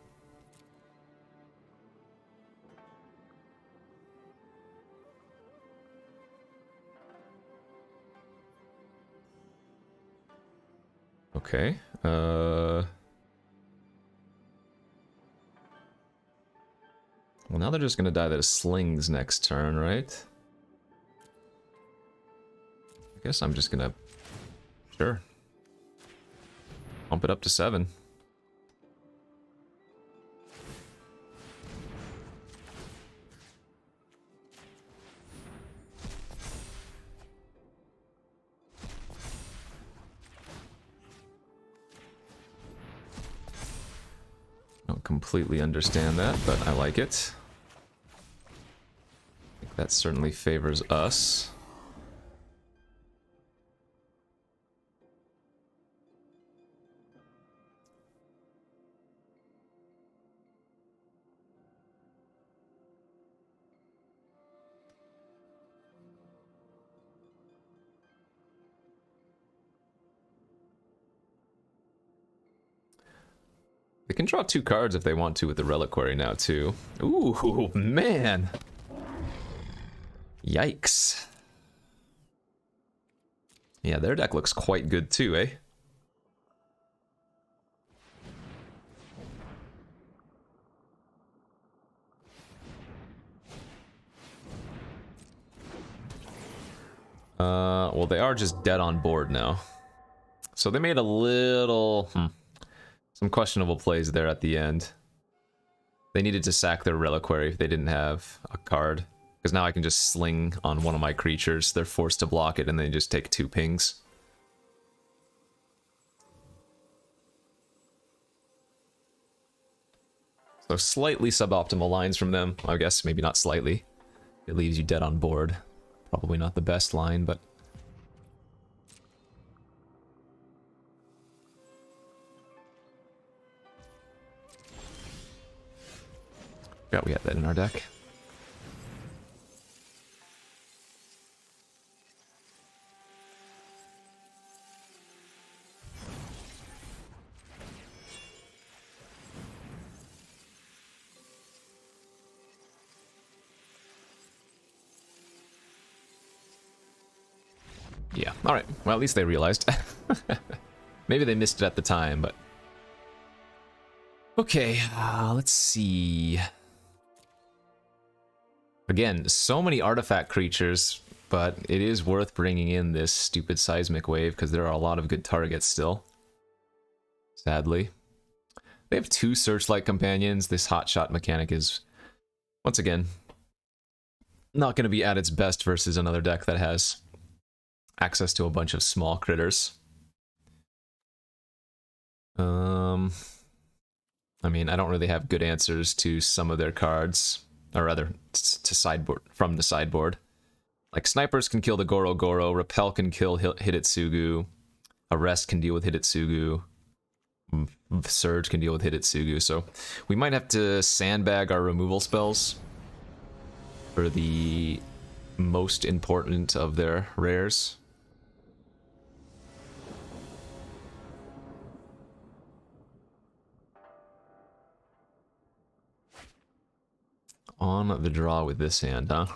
Okay, well, now they're just gonna die to slings next turn, right? I guess I'm just gonna... Sure. Pump it up to 7. completely understand that, but I like it. I think that certainly favors us. They can draw 2 cards if they want to with the Reliquary now, too. Ooh, man! Yikes. Yeah, their deck looks quite good, too, eh? Well, they are just dead on board now. So they made a little... some questionable plays there at the end. They needed to sack their Reliquary if they didn't have a card. Because now I can just sling on one of my creatures. They're forced to block it and they just take 2 pings. So slightly suboptimal lines from them. I guess maybe not slightly. It leaves you dead on board. Probably not the best line, but... yeah, we had that in our deck. Yeah, alright. Well, at least they realized. Maybe they missed it at the time, but... okay, let's see... again, so many artifact creatures, but it is worth bringing in this stupid Seismic Wave, because there are a lot of good targets still. Sadly. They have 2 Searchlight Companions. This Hotshot mechanic is, once again, not going to be at its best versus another deck that has access to a bunch of small critters. I mean, I don't really have good answers to some of their cards, or rather, to sideboard, from the sideboard. Like, Snipers can kill the Goro Goro, Repel can kill Hidetsugu, Arrest can deal with Hidetsugu, Surge can deal with Hidetsugu, so we might have to sandbag our removal spells for the most important of their rares. On the draw with this hand, huh?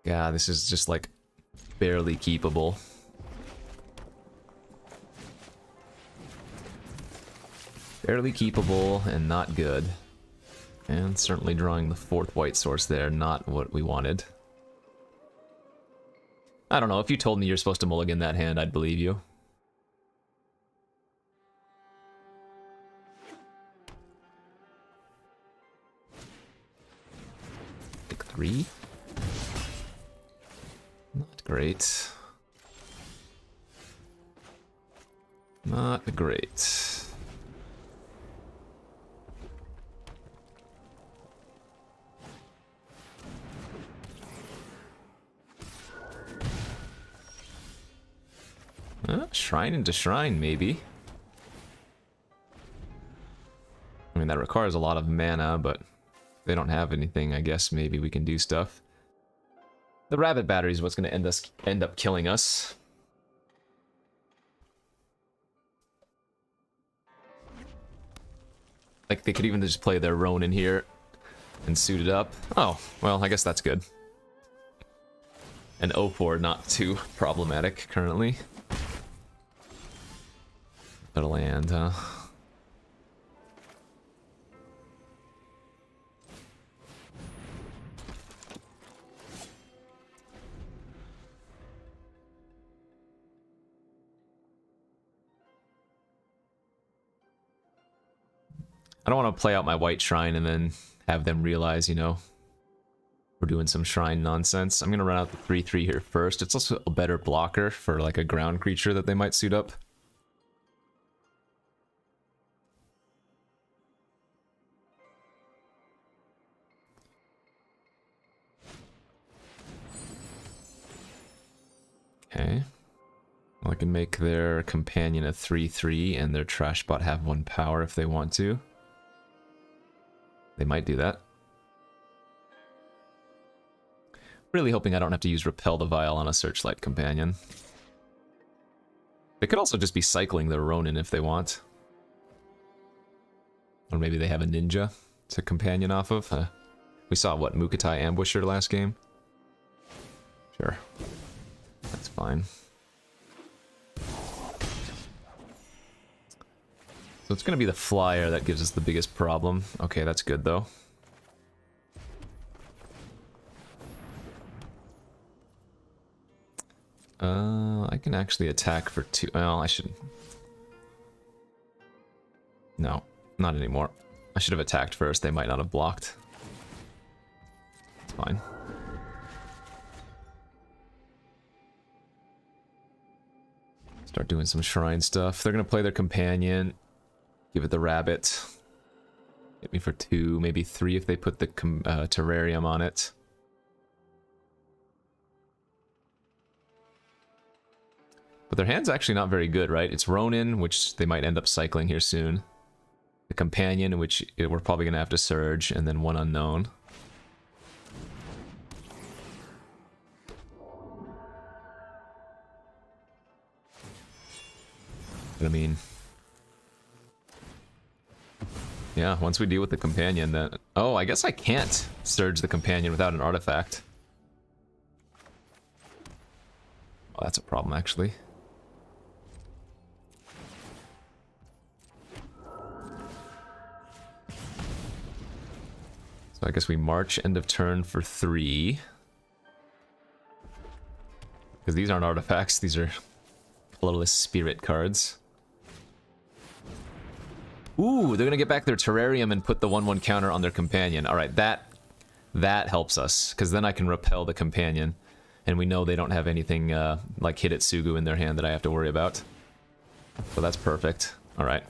Yeah, this is just like barely keepable. Barely keepable and not good. And certainly drawing the 4th white source there, not what we wanted. I don't know, if you told me you're supposed to mulligan that hand, I'd believe you. Pick 3. Not great. Not great. Shrine into Shrine, maybe. I mean, that requires a lot of mana, but if they don't have anything, I guess maybe we can do stuff. The Rabbit Battery is what's going to end up killing us. Like, they could even just play their Ronin here and suit it up. Oh, well, I guess that's good. And 0-4 not too problematic currently. Better land, huh? I don't want to play out my white shrine and then have them realize, you know, we're doing some shrine nonsense. I'm going to run out the 3/3 here first. It's also a better blocker for like a ground creature that they might suit up. Okay. Well, I can make their companion a 3/3 and their trash bot have 1 power if they want to. They might do that. Really hoping I don't have to use Repel the Vial on a Searchlight companion. They could also just be cycling their Ronin if they want. Or maybe they have a ninja to companion off of. We saw, what, Mukatai Ambusher last game? Sure. That's fine. So it's going to be the flyer that gives us the biggest problem. Okay, that's good though. I can actually attack for 2. Well, I should. No, not anymore. I should have attacked first. They might not have blocked. It's fine. Start doing some shrine stuff. They're gonna play their companion. Give it the rabbit. Hit me for 2, maybe 3 if they put the terrarium on it. But their hand's actually not very good, right? It's Ronin, which they might end up cycling here soon. The companion, which we're probably gonna have to surge, and then 1 unknown. But I mean, yeah, once we deal with the companion, then... Oh, I guess I can't surge the companion without an artifact. Well, that's a problem, actually. So I guess we march end of turn for 3. Because these aren't artifacts, these are colorless spirit cards. Ooh, they're gonna get back their terrarium and put the 1/1 counter on their companion. Alright, that helps us, because then I can repel the companion. And we know they don't have anything like Hidetsugu in their hand that I have to worry about. So that's perfect. Alright.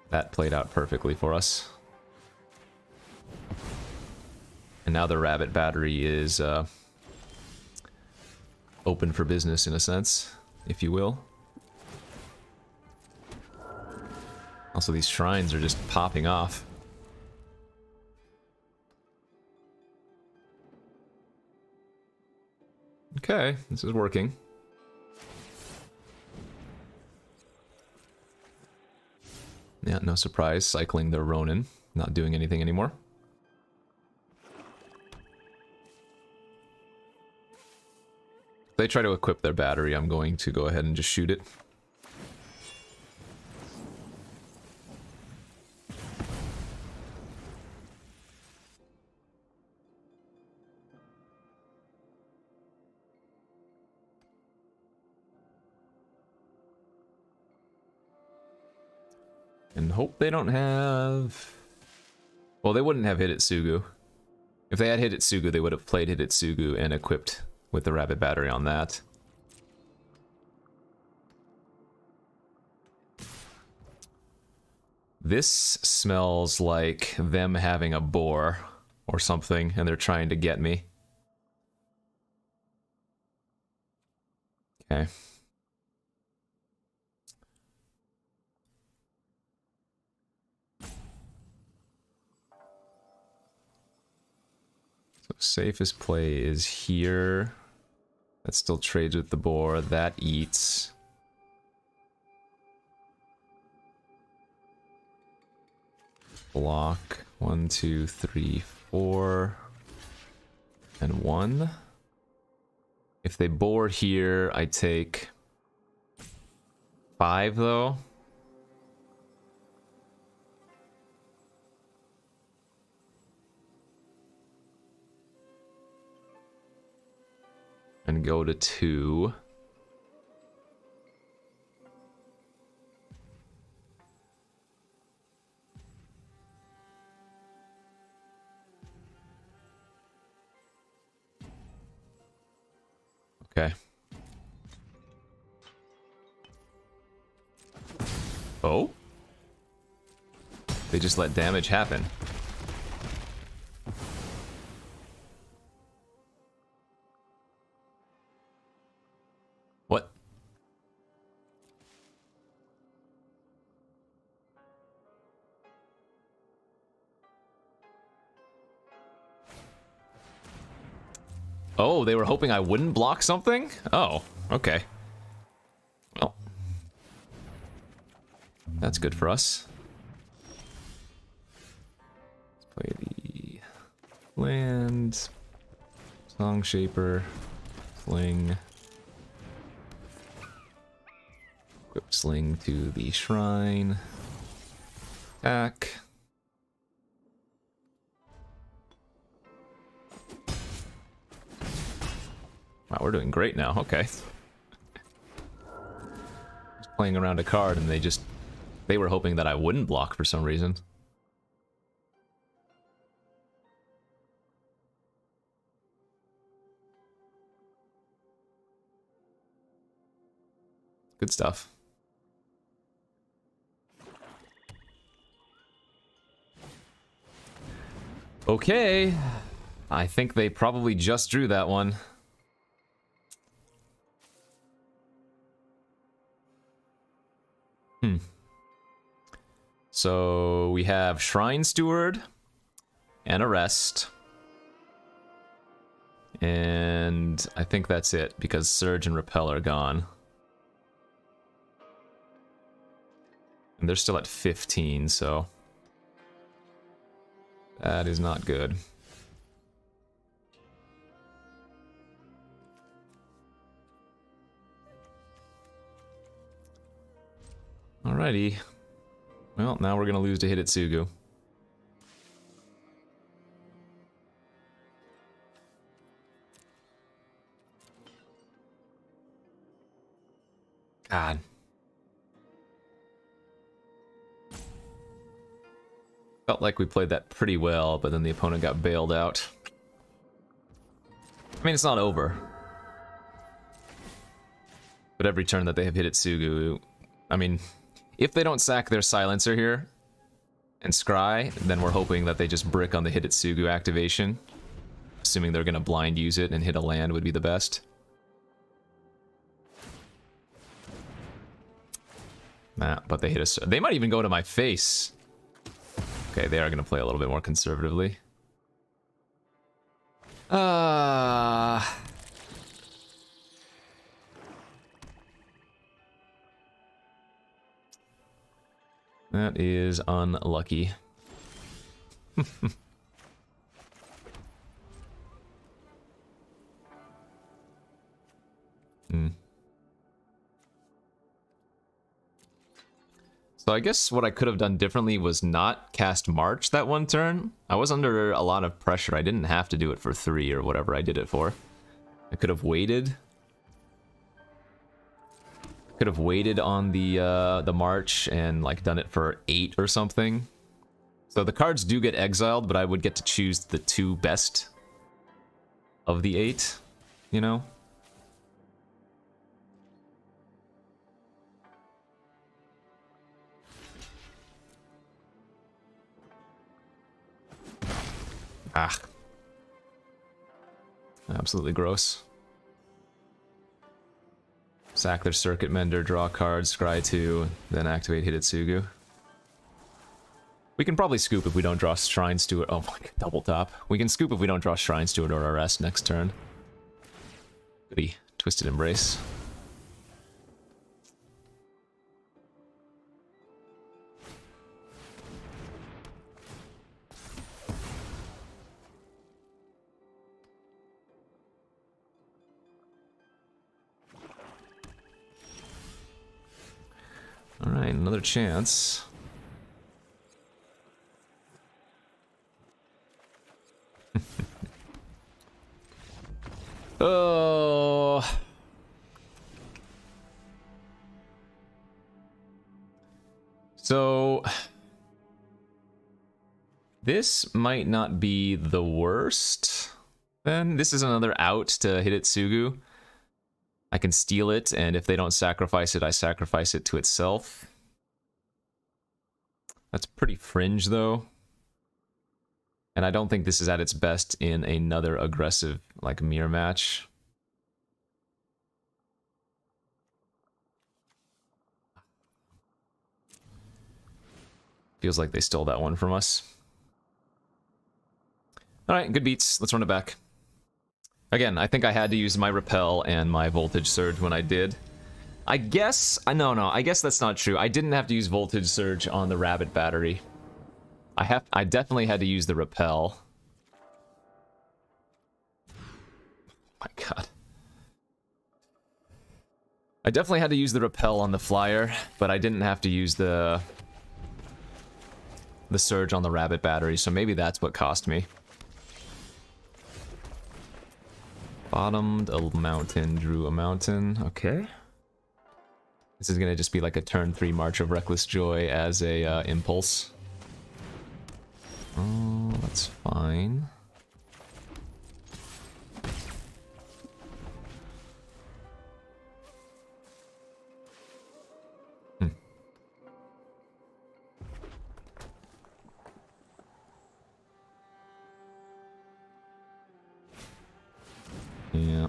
That played out perfectly for us. And now the rabbit battery is open for business in a sense, if you will. Also, these shrines are just popping off. Okay, this is working. Yeah, no surprise, cycling the Ronin, not doing anything anymore. If they try to equip their battery, I'm going to go ahead and just shoot it. And hope they don't have... Well, they wouldn't have Hidetsugu. If they had Hidetsugu, they would have played Hidetsugu and equipped with the rabbit battery on that. This smells like them having a boar or something, and they're trying to get me. Okay. So safest play is here. That still trades with the boar. That eats. Block 1, 2, 3, 4, and 1. If they board here, I take 5 though. And go to 2. Oh? They just let damage happen. What? Oh, they were hoping I wouldn't block something? Oh, okay. Well, that's good for us. Let's play the land, Song Shaper, Fling, equip Sling to the shrine, attack. Wow, we're doing great now, okay. Just playing around a card and they were hoping that I wouldn't block for some reason. Good stuff. Okay. I think they probably just drew that one. So we have Shrine Steward and Arrest. And I think that's it, because Surge and Repel are gone. And they're still at 15, so that is not good. Alrighty. Well, now we're gonna lose to Hidetsugu. God. Felt like we played that pretty well, but then the opponent got bailed out. I mean, it's not over. But every turn that they have Hidetsugu, I mean, if they don't sack their Silencer here and Scry, then we're hoping that they just brick on the Hidetsugu activation. Assuming they're gonna blind use it and hit a land would be the best. Nah, but they hit us. They might even go to my face. Okay, they are gonna play a little bit more conservatively. That is unlucky. So I guess what I could have done differently was not cast March that one turn. I was under a lot of pressure. I didn't have to do it for 3 or whatever I did it for. I could have waited. Could have waited on the March and like done it for 8 or something. So the cards do get exiled, but I would get to choose the 2 best of the 8, you know? Ah. Absolutely gross. Sack their Circuit Mender, draw cards, scry 2, then activate Hidetsugu. We can probably scoop if we don't draw Shrine Steward. Oh my god, double top. We can scoop if we don't draw Shrine Steward or Arrest next turn. Goody. Twisted Embrace. Alright, another chance. Oh. So this might not be the worst. Then this is another out to Hidetsugu. I can steal it, and if they don't sacrifice it, I sacrifice it to itself. That's pretty fringe, though. And I don't think this is at its best in another aggressive, like, mirror match. Feels like they stole that one from us. Alright, good beats. Let's run it back. Again, I think I had to use my repel and my voltage surge when I did. I guess... No, I guess that's not true. I didn't have to use voltage surge on the rabbit battery. I definitely had to use the repel. My god. I definitely had to use the repel on the flyer, but I didn't have to use the surge on the rabbit battery, so maybe that's what cost me. Bottomed a mountain, drew a mountain. Okay. This is gonna just be like a turn 3 March of Reckless Joy as a impulse. Oh, that's fine. Yeah.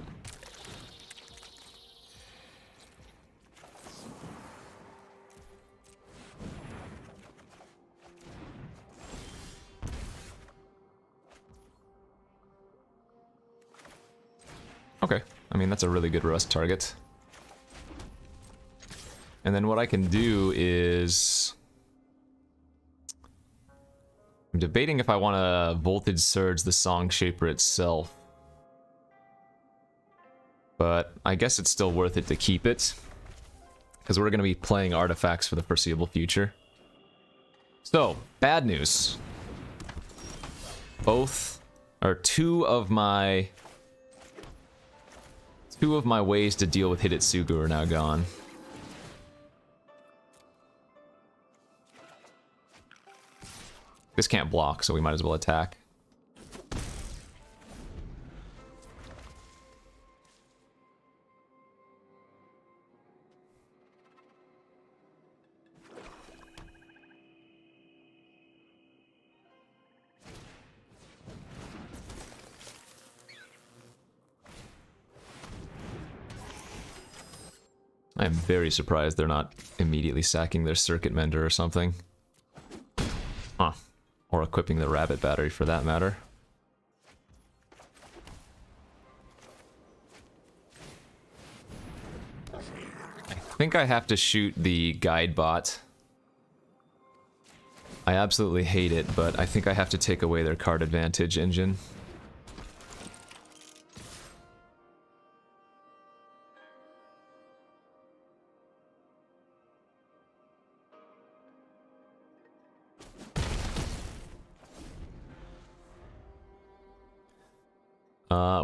Okay. I mean, that's a really good rust target. And then what I can do is... I'm debating if I want to voltage surge the Song Shaper itself. But I guess it's still worth it to keep it, because we're going to be playing artifacts for the foreseeable future. So, bad news. Two of my ways to deal with Hidetsugu are now gone. This can't block, so we might as well attack. I am very surprised they're not immediately sacking their Circuit Mender or something. Huh. Or equipping the Rabbit Battery for that matter. I think I have to shoot the Guide Bot. I absolutely hate it, but I think I have to take away their card advantage engine.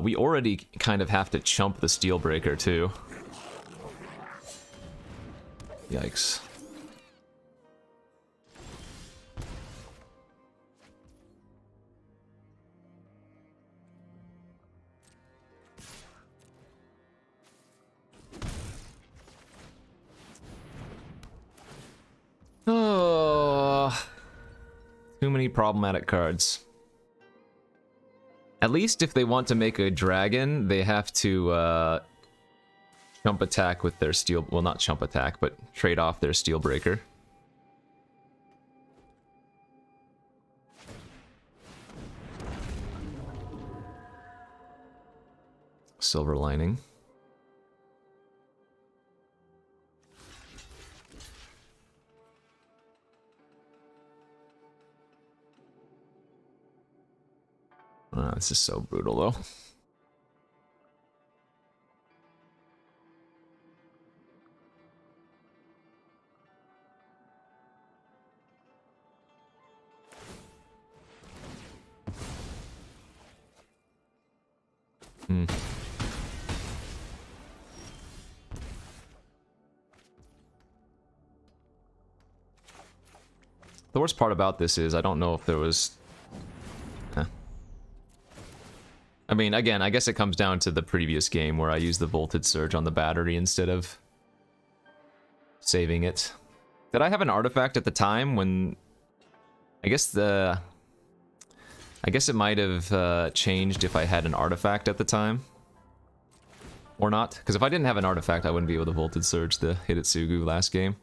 We already kind of have to chump the Steelbreaker, too. Yikes. Oh, too many problematic cards. At least if they want to make a dragon, they have to chump attack with their steel... Well, not chump attack, but trade off their Steelbreaker. Silver Lining. This is so brutal, though. The worst part about this is I don't know if there was... I mean, again, I guess it comes down to the previous game where I used the Voltage Surge on the battery instead of saving it. Did I have an artifact at the time when I guess the... I guess it might have changed if I had an artifact at the time. Or not. Because if I didn't have an artifact, I wouldn't be able to Voltage Surge the Hidetsugu last game.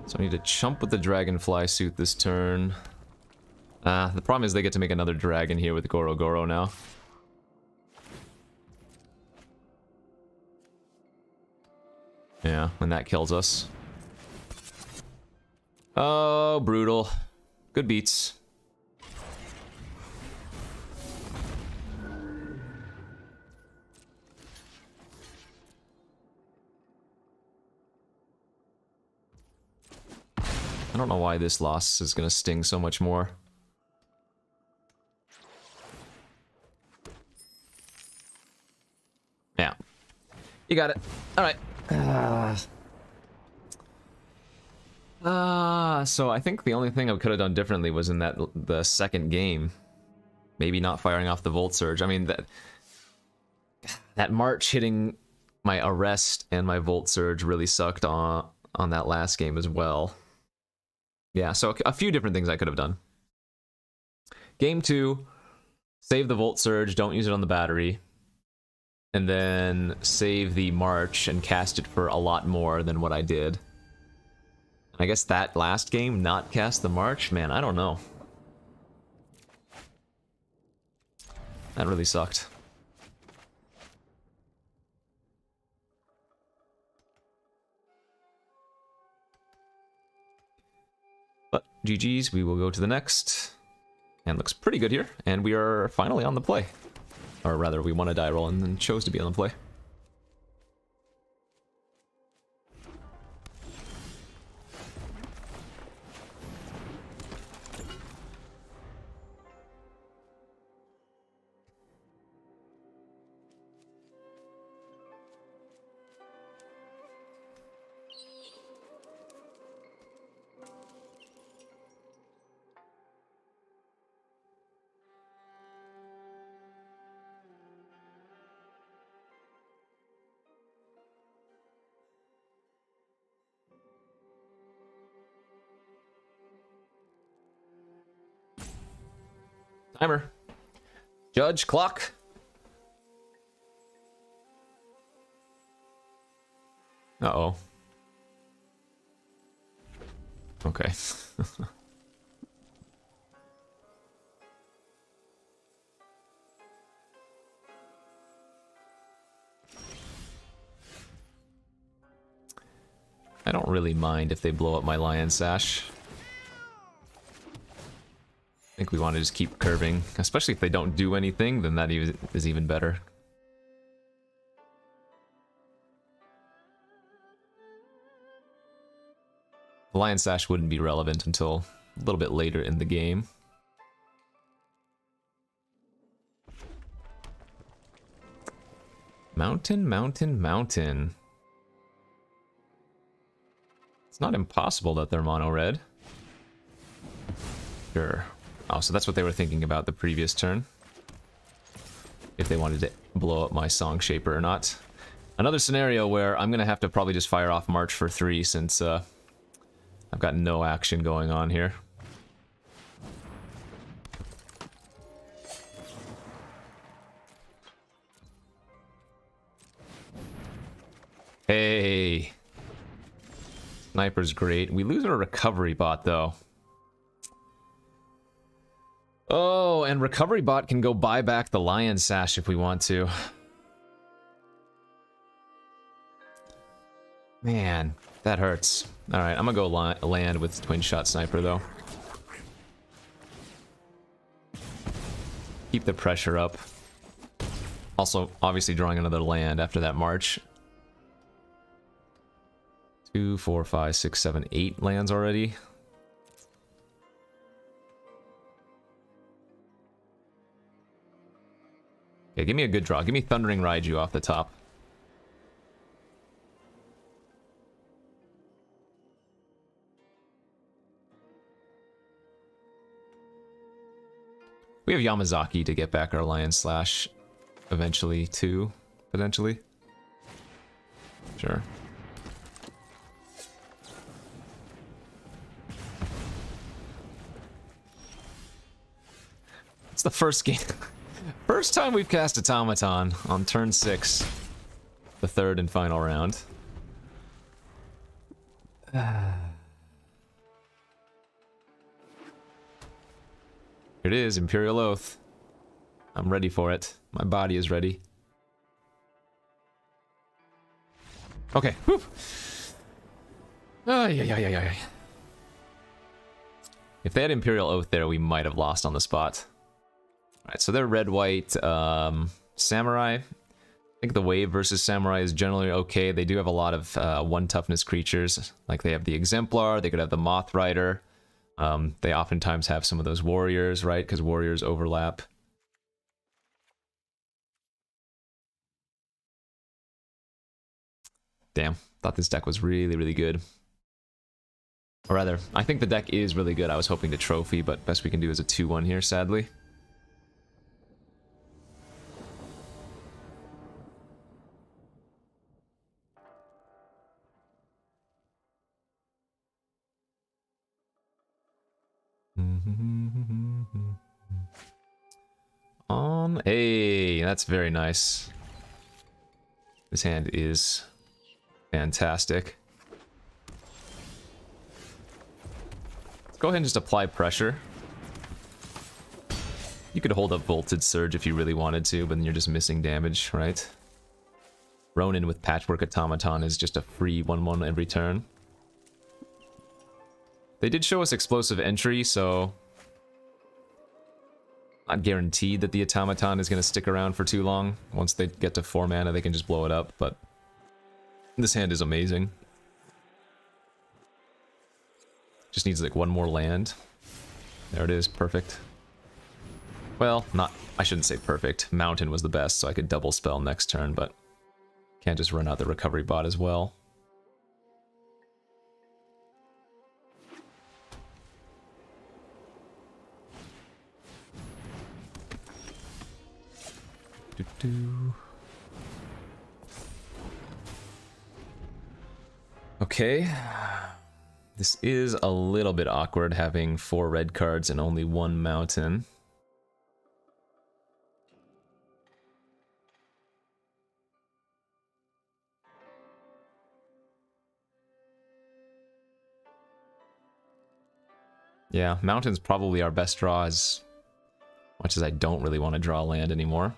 So I need to chump with the Dragonfly suit this turn. The problem is they get to make another dragon here with Goro Goro now. Yeah, and that kills us. Oh, brutal. Good beats. I don't know why this loss is gonna sting so much more. Yeah. You got it. Alright. So I think the only thing I could have done differently was in the second game. Maybe not firing off the Volt Surge. I mean, that March hitting my Arrest and my Volt Surge really sucked on that last game as well. Yeah, so a few different things I could have done. Game 2, save the Volt Surge, don't use it on the battery. And then save the March and cast it for a lot more than what I did. I guess that last game, not cast the March? Man, I don't know. That really sucked. But GG's, we will go to the next. And looks pretty good here. And we are finally on the play. Or rather, we won a die roll and then chose to be on the play. Timer. Judge, clock. Uh-oh. Okay. I don't really mind if they blow up my Lion Sash. I think we want to just keep curving, especially if they don't do anything, then that is even better. The Lion Sash wouldn't be relevant until a little bit later in the game. Mountain, mountain, mountain. It's not impossible that they're mono red. Sure. Oh, so that's what they were thinking about the previous turn. If they wanted to blow up my Song Shaper or not. Another scenario where I'm going to have to probably just fire off March for 3 since I've got no action going on here. Hey! Sniper's great. We lose our recovery bot though. Oh, and Recovery Bot can go buy back the Lion Sash if we want to. Man, that hurts. Alright, I'm gonna go land with Twin Shot Sniper, though. Keep the pressure up. Also, obviously drawing another land after that march. 2, 4, 5, 6, 7, 8 lands already. Okay, give me a good draw. Give me Thundering Raiju off the top. We have Yamazaki to get back our Lion Slash eventually, too, potentially. Sure. It's the first game. First time we've cast Automaton on turn 6. The third and final round. Here it is, Imperial Oath. I'm ready for it. My body is ready. Okay, whew. Yeah. If they had Imperial Oath there, we might have lost on the spot. Alright, so they're red-white Samurai. I think the Wave versus Samurai is generally okay. They do have a lot of 1 toughness creatures. Like they have the Exemplar, they could have the Moth Rider. They oftentimes have some of those warriors, right? Because warriors overlap. Damn, thought this deck was really, really good. Or rather, I think the deck is really good. I was hoping to trophy, but best we can do is a 2-1 here, sadly. Hey, that's very nice. This hand is fantastic. Let's go ahead and just apply pressure. You could hold up Voltage Surge if you really wanted to, but then you're just missing damage, right? Ronin with Patchwork Automaton is just a free 1/1 every turn. They did show us Explosive Entry, so not guaranteed that the Automaton is going to stick around for too long. Once they get to 4 mana, they can just blow it up, but this hand is amazing. Just needs like 1 more land. There it is, perfect. Well, I shouldn't say perfect. Mountain was the best, so I could double spell next turn, but can't just run out the Recovery Bot as well. Okay. This is a little bit awkward having 4 red cards and only 1 mountain. Yeah, mountain's probably our best draw, as much as I don't really want to draw land anymore.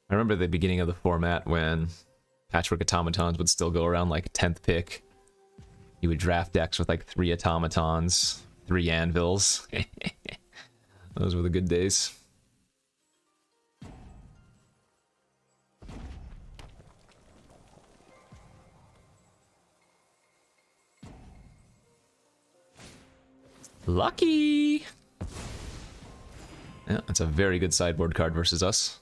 I remember the beginning of the format when Patchwork Automatons would still go around like 10th pick. You would draft decks with like 3 Automatons, 3 Anvils. Those were the good days. Lucky! Yeah, that's a very good sideboard card versus us.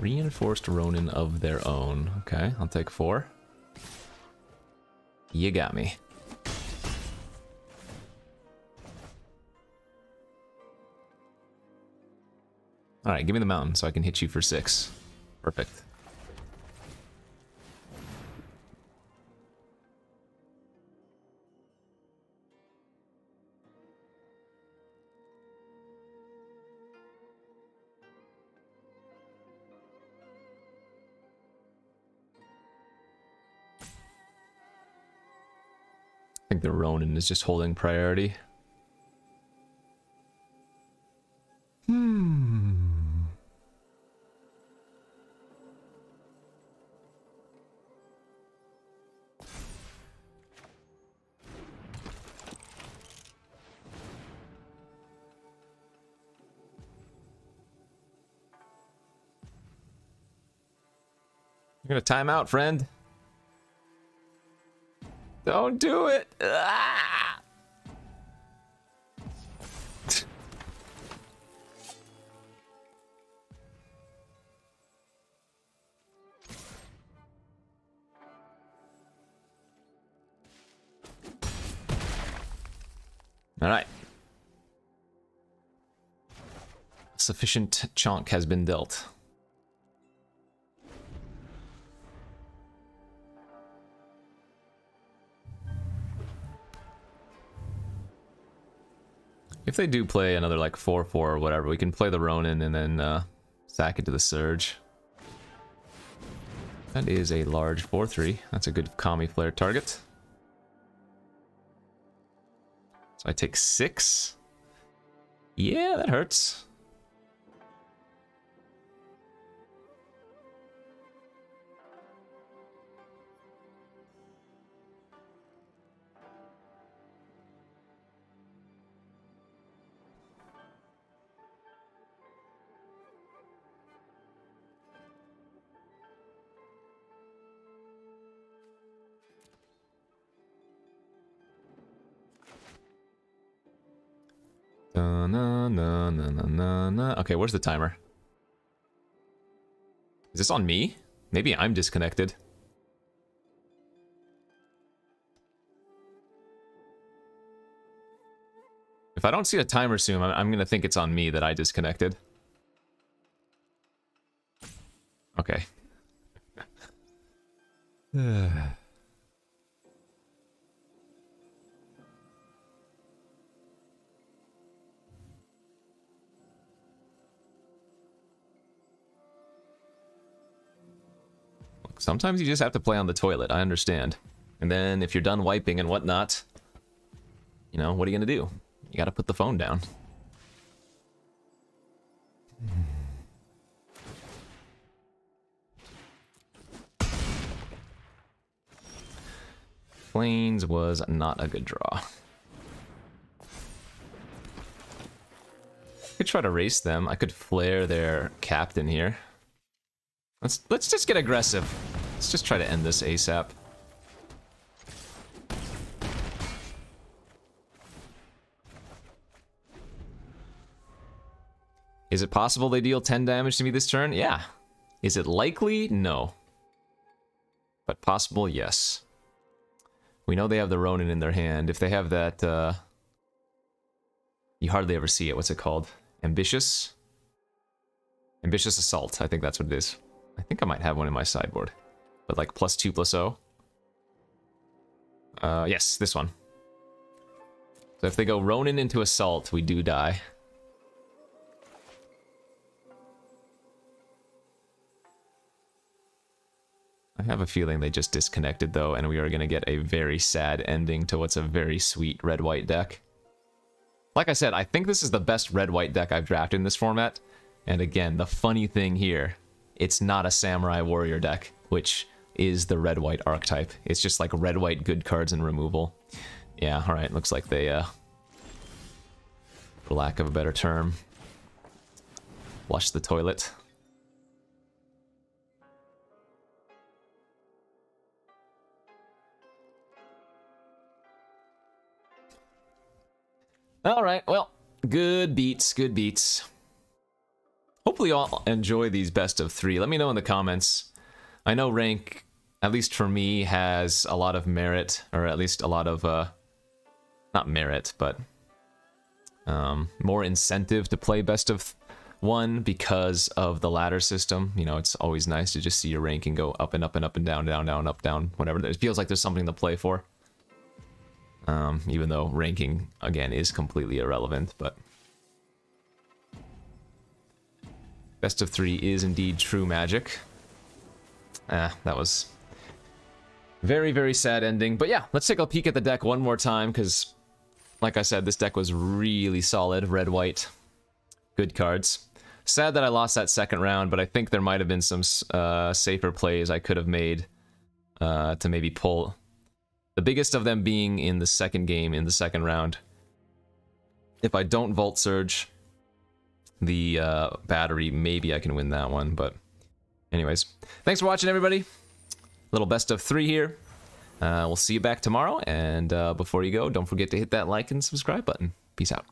Reinforced Ronin of their own. Okay, I'll take 4. You got me. Alright, give me the mountain so I can hit you for 6. Perfect. I think the Ronin is just holding priority. You're gonna time out, friend. Don't do it. Ah! All right. Sufficient chunk has been dealt. If they do play another like 4-4 or whatever, we can play the Ronin and then sack it to the Surge. That is a large 4-3. That's a good Kami Flare target. So I take 6. Yeah, that hurts. Na, na, na, na, na. Okay, where's the timer? Is this on me? Maybe I'm disconnected. If I don't see a timer soon, I'm gonna think it's on me that I disconnected. Okay. Sometimes you just have to play on the toilet, I understand. And then if you're done wiping and whatnot, you know, what are you gonna do? You gotta put the phone down. Plains was not a good draw. I could try to race them. I could flare their captain here. Let's just get aggressive. Let's just try to end this ASAP. Is it possible they deal 10 damage to me this turn? Yeah. Is it likely? No. But possible? Yes. We know they have the Ronin in their hand. If they have that, you hardly ever see it. What's it called? Ambitious? Ambitious Assault. I think that's what it is. I think I might have one in my sideboard. But like +2/+0. Yes, this one. So if they go Ronin into Assault, we do die. I have a feeling they just disconnected though, and we are going to get a very sad ending to what's a very sweet red-white deck. Like I said, I think this is the best red-white deck I've drafted in this format. And again, the funny thing here, it's not a Samurai Warrior deck, which is the red-white archetype. It's just like red-white good cards and removal. Yeah, alright, looks like they, for lack of a better term, flush the toilet. Alright, well, good beats, good beats. Hopefully you all enjoy these best of 3. Let me know in the comments. I know rank, at least for me, has a lot of merit, or at least a lot of, not merit, but more incentive to play best of One, because of the ladder system. You know, it's always nice to just see your ranking go up and up and up and down, down, down, up, down, whatever. It feels like there's something to play for. Even though ranking, again, is completely irrelevant, but... Best of 3 is indeed true magic. That was... very, very sad ending. But yeah, let's take a peek at the deck one more time, because, like I said, this deck was really solid. Red, white. Good cards. Sad that I lost that second round, but I think there might have been some safer plays I could have made to maybe pull. The biggest of them being in the second game, in the second round. If I don't Volt Surge the battery, maybe I can win that one, but anyways. Thanks for watching, everybody. Little best of 3 here. We'll see you back tomorrow, and before you go, don't forget to hit that like and subscribe button. Peace out.